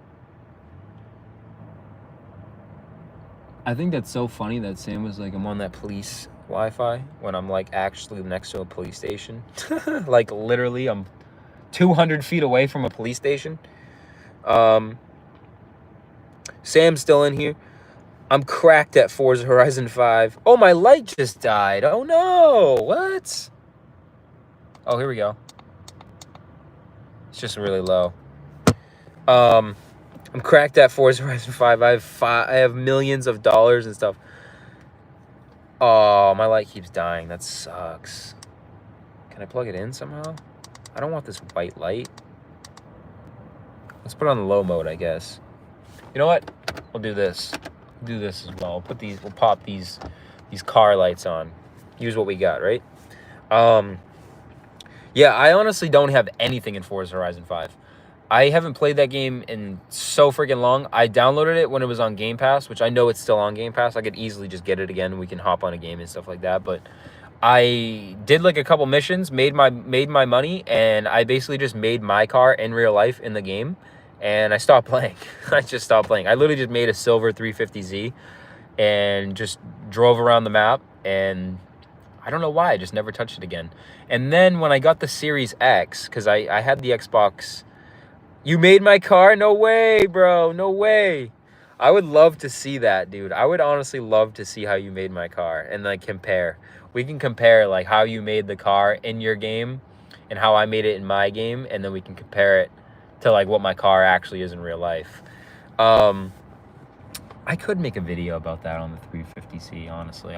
I think that's so funny that Sam was like, I'm on that police Wi-Fi when I'm like actually next to a police station. Like literally I'm 200 feet away from a police station. Sam's still in here. I'm cracked at Forza Horizon 5. Oh, my light just died. Oh no, what? Oh, here we go. It's just really low. I'm cracked at Forza Horizon 5. I have millions of dollars and stuff. Oh, my light keeps dying. That sucks. Can I plug it in somehow? I don't want this white light. Let's put it on the low mode, I guess. You know what? We'll do this. We'll do this as well. We'll pop these car lights on. Use what we got, right? Yeah, I honestly don't have anything in Forza Horizon 5. I haven't played that game in so freaking long. I downloaded it when it was on Game Pass, which I know it's still on Game Pass. I could easily just get it again and we can hop on a game and stuff like that. But I did like a couple missions, made my money, and I basically just made my car in real life in the game, and I stopped playing. I just stopped playing. I literally just made a silver 350Z and just drove around the map, and I don't know why. I just never touched it again. And then when I got the Series X, because I had the Xbox... You made my car? No way, bro. No way. I would love to see that, dude. I would honestly love to see how you made my car and like compare. We can compare like how you made the car in your game and how I made it in my game, and then we can compare it to like what my car actually is in real life. I could make a video about that on the 350Z, honestly.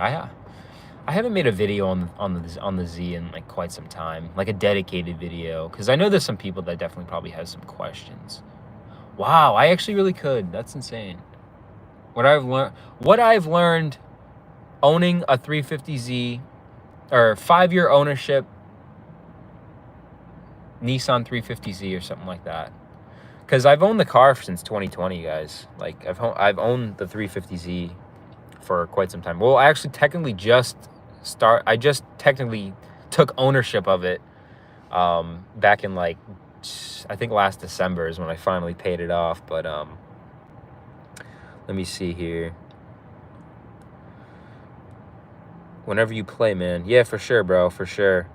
I haven't made a video on the Z in like quite some time, like a dedicated video, because I know there's some people that definitely probably has some questions. Wow, I actually really could. That's insane. What I've learned owning a 350Z or 5-year ownership Nissan 350Z or something like that. Because I've owned the car since 2020, guys. Like I've owned the 350Z for quite some time. Well, I actually technically I just technically took ownership of it back in like, I think last December is when I finally paid it off. But let me see here. Whenever you play, man. Yeah, for sure, bro, for sure.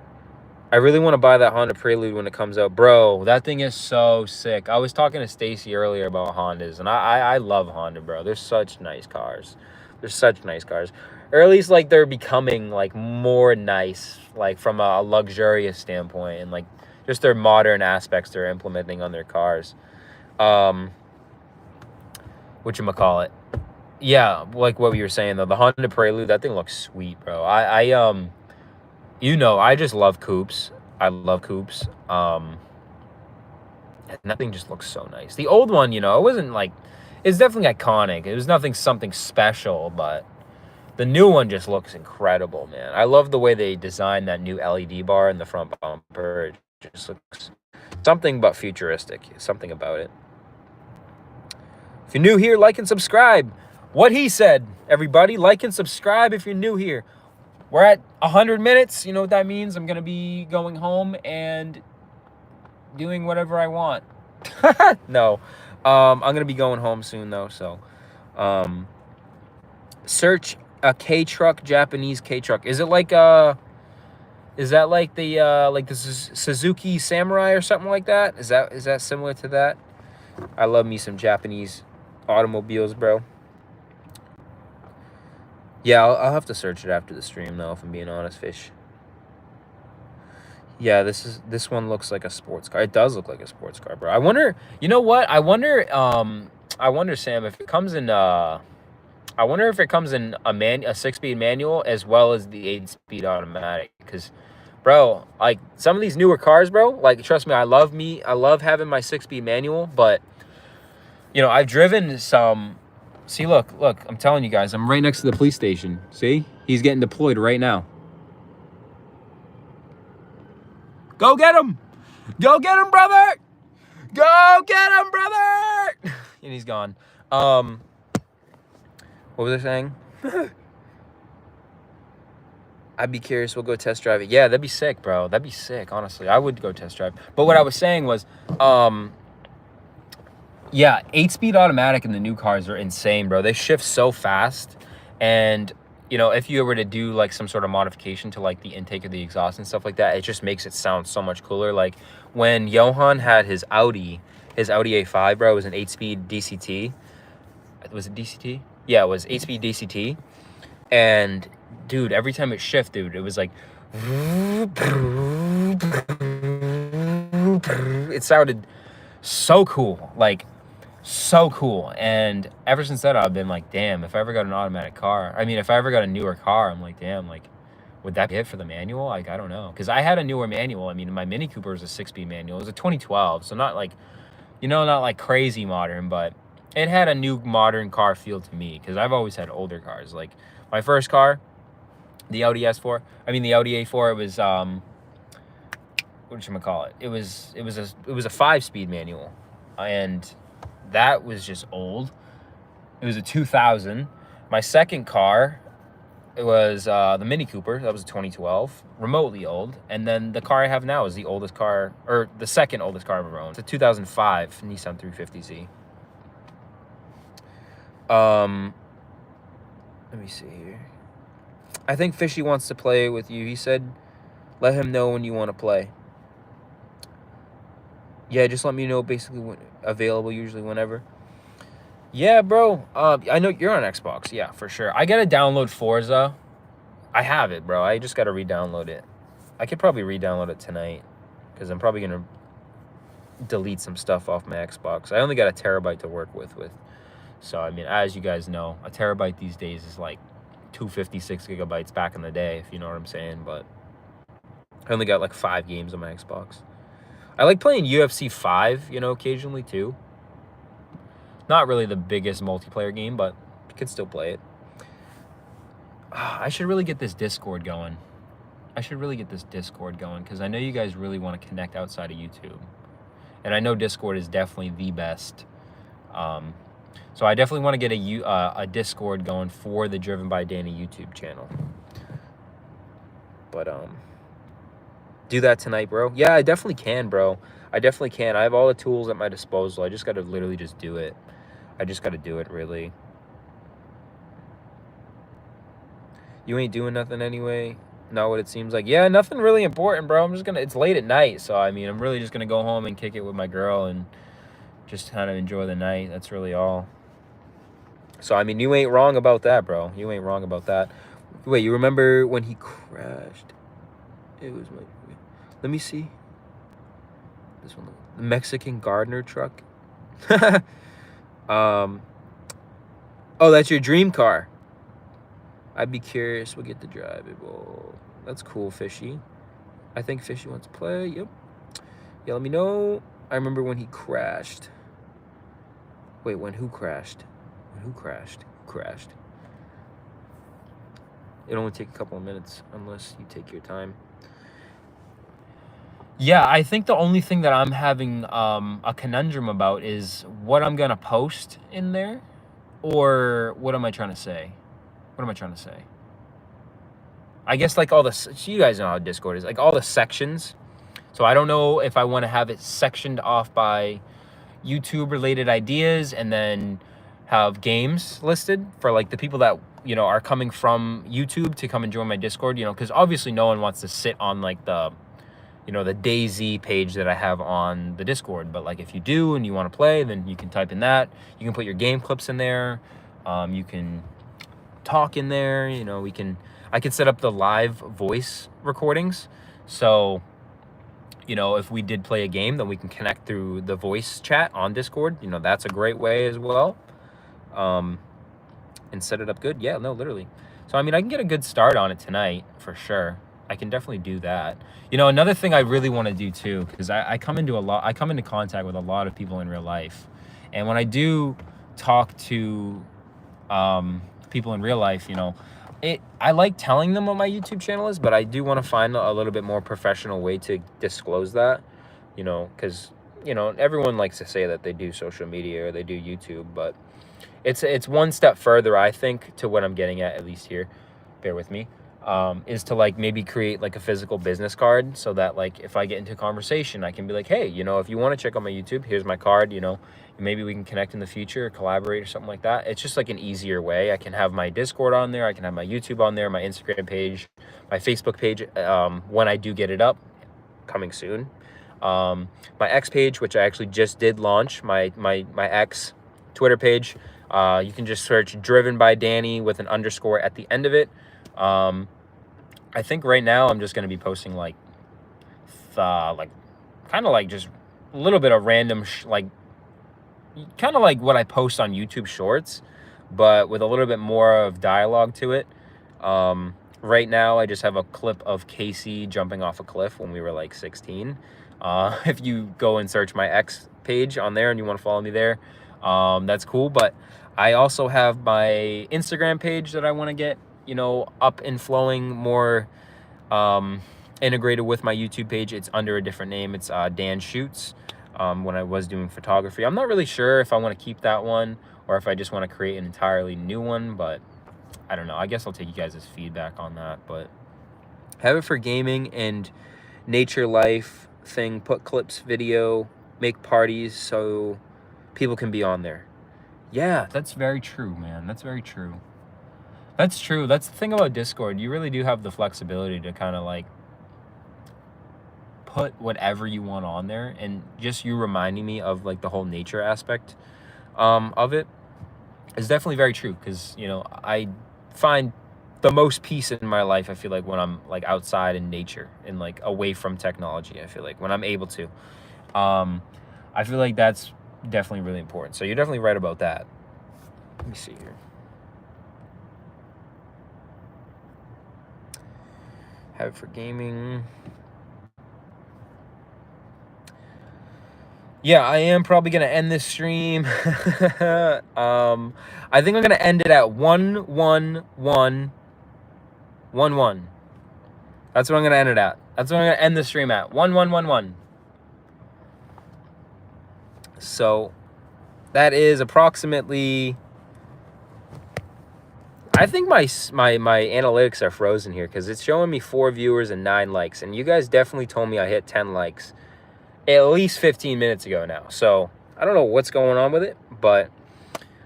I really want to buy that Honda Prelude when it comes out. Bro, that thing is so sick. I was talking to Stacy earlier about Hondas, and I love Honda, bro. They're such nice cars. They're such nice cars. Or at least, like, they're becoming, like, more nice, like, from a luxurious standpoint, and, like, just their modern aspects they're implementing on their cars. Whatchamacallit? Yeah, like what we were saying, though. The Honda Prelude, that thing looks sweet, bro. You know, I just love coupes. I love coupes. And that thing just looks so nice. The old one, you know, it wasn't like... It's definitely iconic. It was something special, but the new one just looks incredible, man. I love the way they designed that new LED bar in the front bumper. It just looks something but futuristic. Something about it. If you're new here, like and subscribe. What he said, everybody. Like and subscribe if you're new here. We're at 100 minutes. You know what that means? I'm going to be going home and doing whatever I want. No. I'm going to be going home soon, though. So, search a K-truck, Japanese K-truck. Is it like, is that like the Suzuki Samurai or something like that? Is that similar to that? I love me some Japanese automobiles, bro. Yeah, I'll have to search it after the stream, though, if I'm being honest, Fish. Yeah, this one looks like a sports car. It does look like a sports car, bro. I wonder, you know what? I wonder, Sam, if it comes in, I wonder if it comes in a 6-speed manual as well as the 8-speed automatic. Because, bro, like, some of these newer cars, bro, like, trust me, I love having my 6-speed manual, but, you know, I've driven some... See, look, I'm telling you guys, I'm right next to the police station. See? He's getting deployed right now. Go get him! Go get him, brother! Go get him, brother! And he's gone. What was I saying? I'd be curious. We'll go test drive it. Yeah, that'd be sick, bro. That'd be sick, honestly. I would go test drive. But what I was saying was, Yeah, 8-speed automatic in the new cars are insane, bro. They shift so fast. And, you know, if you were to do like some sort of modification to like the intake of the exhaust and stuff like that, it just makes it sound so much cooler. Like when Johan had his Audi A5, bro, it was an 8-speed DCT. Was it DCT? Yeah, it was 8-speed DCT. And dude, every time it shifted, it was like it sounded so cool, like so cool. And ever since then, I've been like, damn, if I ever got an automatic car, I mean, if I ever got a newer car, I'm like, damn, like, would that be it for the manual? Like, I don't know, because I had a newer manual. I mean, my Mini Cooper was a 6-speed manual. It was a 2012, so not like, you know, not like crazy modern, but it had a new modern car feel to me, because I've always had older cars. Like my first car, the Audi S4, I mean the Audi A4, it was whatchamacallit, it was a 5-speed manual, and that was just old. It was a 2000. My second car, it was the Mini Cooper. That was a 2012, remotely old. And then the car I have now is the oldest car, or the second oldest car I've ever owned. It's a 2005 Nissan 350Z. Let me see here. I think Fishy wants to play with you. He said, let him know when you want to play. Yeah, just let me know basically when available, usually whenever. Yeah, bro. I know you're on Xbox. Yeah, for sure. I gotta download Forza. I have it, bro. I just gotta re-download it. I could probably re-download it tonight, because I'm probably gonna delete some stuff off my Xbox. I only got a terabyte to work with. So, I mean, as you guys know, a terabyte these days is like 256 gigabytes back in the day, if you know what I'm saying. But I only got like 5 games on my Xbox. I like playing UFC 5, you know, occasionally too. Not really the biggest multiplayer game, but you can still play it. I should really get this Discord going. Because I know you guys really want to connect outside of YouTube. And I know Discord is definitely the best. So I definitely want to get a Discord going for the Driven by Danny YouTube channel. But do that tonight, bro. Yeah, I definitely can, bro. I definitely can. I have all the tools at my disposal. I just got to literally just do it. I just got to do it, really. You ain't doing nothing anyway. Not what it seems like. Yeah, nothing really important, bro. I'm just gonna, it's late at night, so I mean, I'm really just gonna go home and kick it with my girl and just kind of enjoy the night. That's really all. So I mean, you ain't wrong about that, bro. You ain't wrong about that. Wait, you remember when he crashed? It was my, let me see. This one, the Mexican gardener truck. Oh, that's your dream car. I'd be curious. We'll get to drive it. Well, that's cool, Fishy. I think Fishy wants to play. Yep. Yeah, let me know. I remember when he crashed. Wait, when who crashed? When who crashed? Who crashed? It'll only take a couple of minutes unless you take your time. Yeah, I think the only thing that I'm having a conundrum about is what I'm going to post in there, or what am I trying to say? What am I trying to say? I guess like all the, so you guys know how Discord is, like all the sections. So I don't know if I want to have it sectioned off by YouTube related ideas and then have games listed for like the people that, you know, are coming from YouTube to come and join my Discord, you know, because obviously no one wants to sit on like the, you know, the DayZ page that I have on the Discord. But like if you do and you want to play, then you can type in that. You can put your game clips in there. You can talk in there, you know, I can set up the live voice recordings. So, you know, if we did play a game, then we can connect through the voice chat on Discord. You know, that's a great way as well. And set it up good. Yeah, no, literally. So, I mean, I can get a good start on it tonight for sure. I can definitely do that. You know, another thing I really want to do too, because I come into contact with a lot of people in real life. And when I do talk to people in real life, you know, I like telling them what my YouTube channel is, but I do want to find a little bit more professional way to disclose that, you know, because, you know, everyone likes to say that they do social media or they do YouTube, but it's one step further, I think, to what I'm getting at least here. Bear with me. Is to like maybe create like a physical business card, so that like if I get into a conversation, I can be like, hey, you know, if you want to check out my YouTube, here's my card, you know, maybe we can connect in the future, collaborate or something like that. It's just like an easier way. I can have my Discord on there. I can have my YouTube on there, my Instagram page, my Facebook page, when I do get it up, coming soon. My X page, which I actually just did launch, my X Twitter page. You can just search Driven by Danny with an underscore at the end of it. I think right now I'm just going to be posting like kind of like just a little bit of random kind of like what I post on YouTube Shorts, but with a little bit more of dialogue to it. Right now, I just have a clip of Casey jumping off a cliff when we were like 16. If you go and search my X page on there and you want to follow me there, that's cool. But I also have my Instagram page that I want to get, up and flowing more, integrated with my YouTube page. It's under a different name. It's Dan Shoots. When I was doing photography, I'm not really sure if I want to keep that one or if I just want to create an entirely new one, but I don't know. I guess I'll take you guys' feedback on that. But have it for gaming and nature life thing. Put clips, video, make parties so people can be on there. Yeah, that's very true, man. That's very true. That's true. That's the thing about Discord. You really do have the flexibility to kind of like put whatever you want on there, and just you reminding me of like the whole nature aspect of it is definitely very true, because I find the most peace in my life, I feel like, when I'm like outside in nature and like away from technology. I feel like when I'm able to, I feel like that's definitely really important. So you're definitely right about that. Let me see here. Have it for gaming. Yeah, I am probably going to end this stream. I think I'm going to end it at 11111. That's what I'm going to end it at. That's what I'm going to end the stream at. 1111. So that is approximately, I think my analytics are frozen here because it's showing me 4 viewers and 9 likes. And you guys definitely told me I hit 10 likes at least 15 minutes ago now. So I don't know what's going on with it, but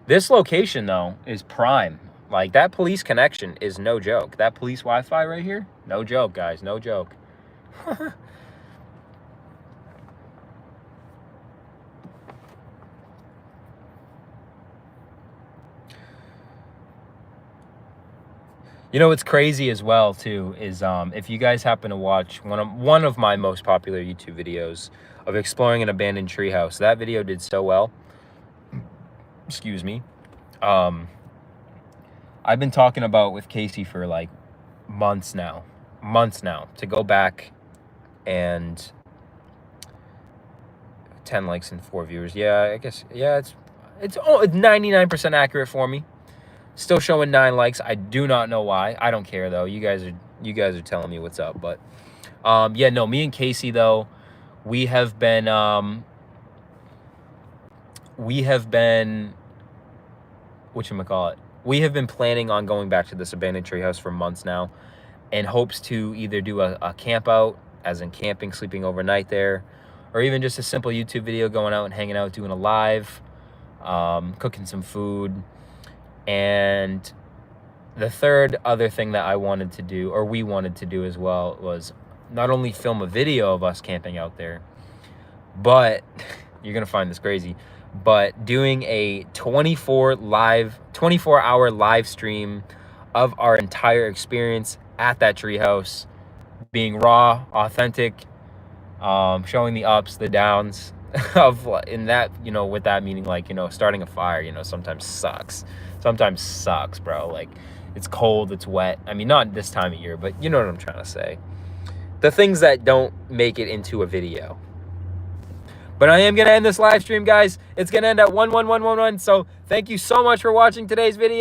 this location though is prime. Like, that police connection is no joke. That police Wi-Fi right here, no joke, guys, no joke. What's crazy as well too is if you guys happen to watch one of my most popular YouTube videos of exploring an abandoned treehouse, that video did so well. Excuse me. I've been talking about with Casey for like months now to go back, and 10 likes and 4 viewers. Yeah, I guess, yeah, it's 99% accurate for me. Still showing 9 likes. I do not know why. I don't care though. You guys are telling me what's up. But yeah, no, me and Casey though, we have been whatchamacallit? We have been planning on going back to this abandoned treehouse for months now, in hopes to either do a camp out, as in camping, sleeping overnight there, or even just a simple YouTube video, going out and hanging out, doing a live, cooking some food. And the third other thing that I wanted to do, or we wanted to do as well, was not only film a video of us camping out there, but you're gonna find this crazy, but doing a 24-hour live stream of our entire experience at that treehouse, being raw, authentic, showing the ups, the downs of, in that, with that meaning, like, starting a fire, sometimes sucks, bro. Like, it's cold, it's wet. I mean, not this time of year, but you know what I'm trying to say. The things that don't make it into a video. But I am going to end this live stream, guys. It's going to end at 11111. So thank you so much for watching today's video.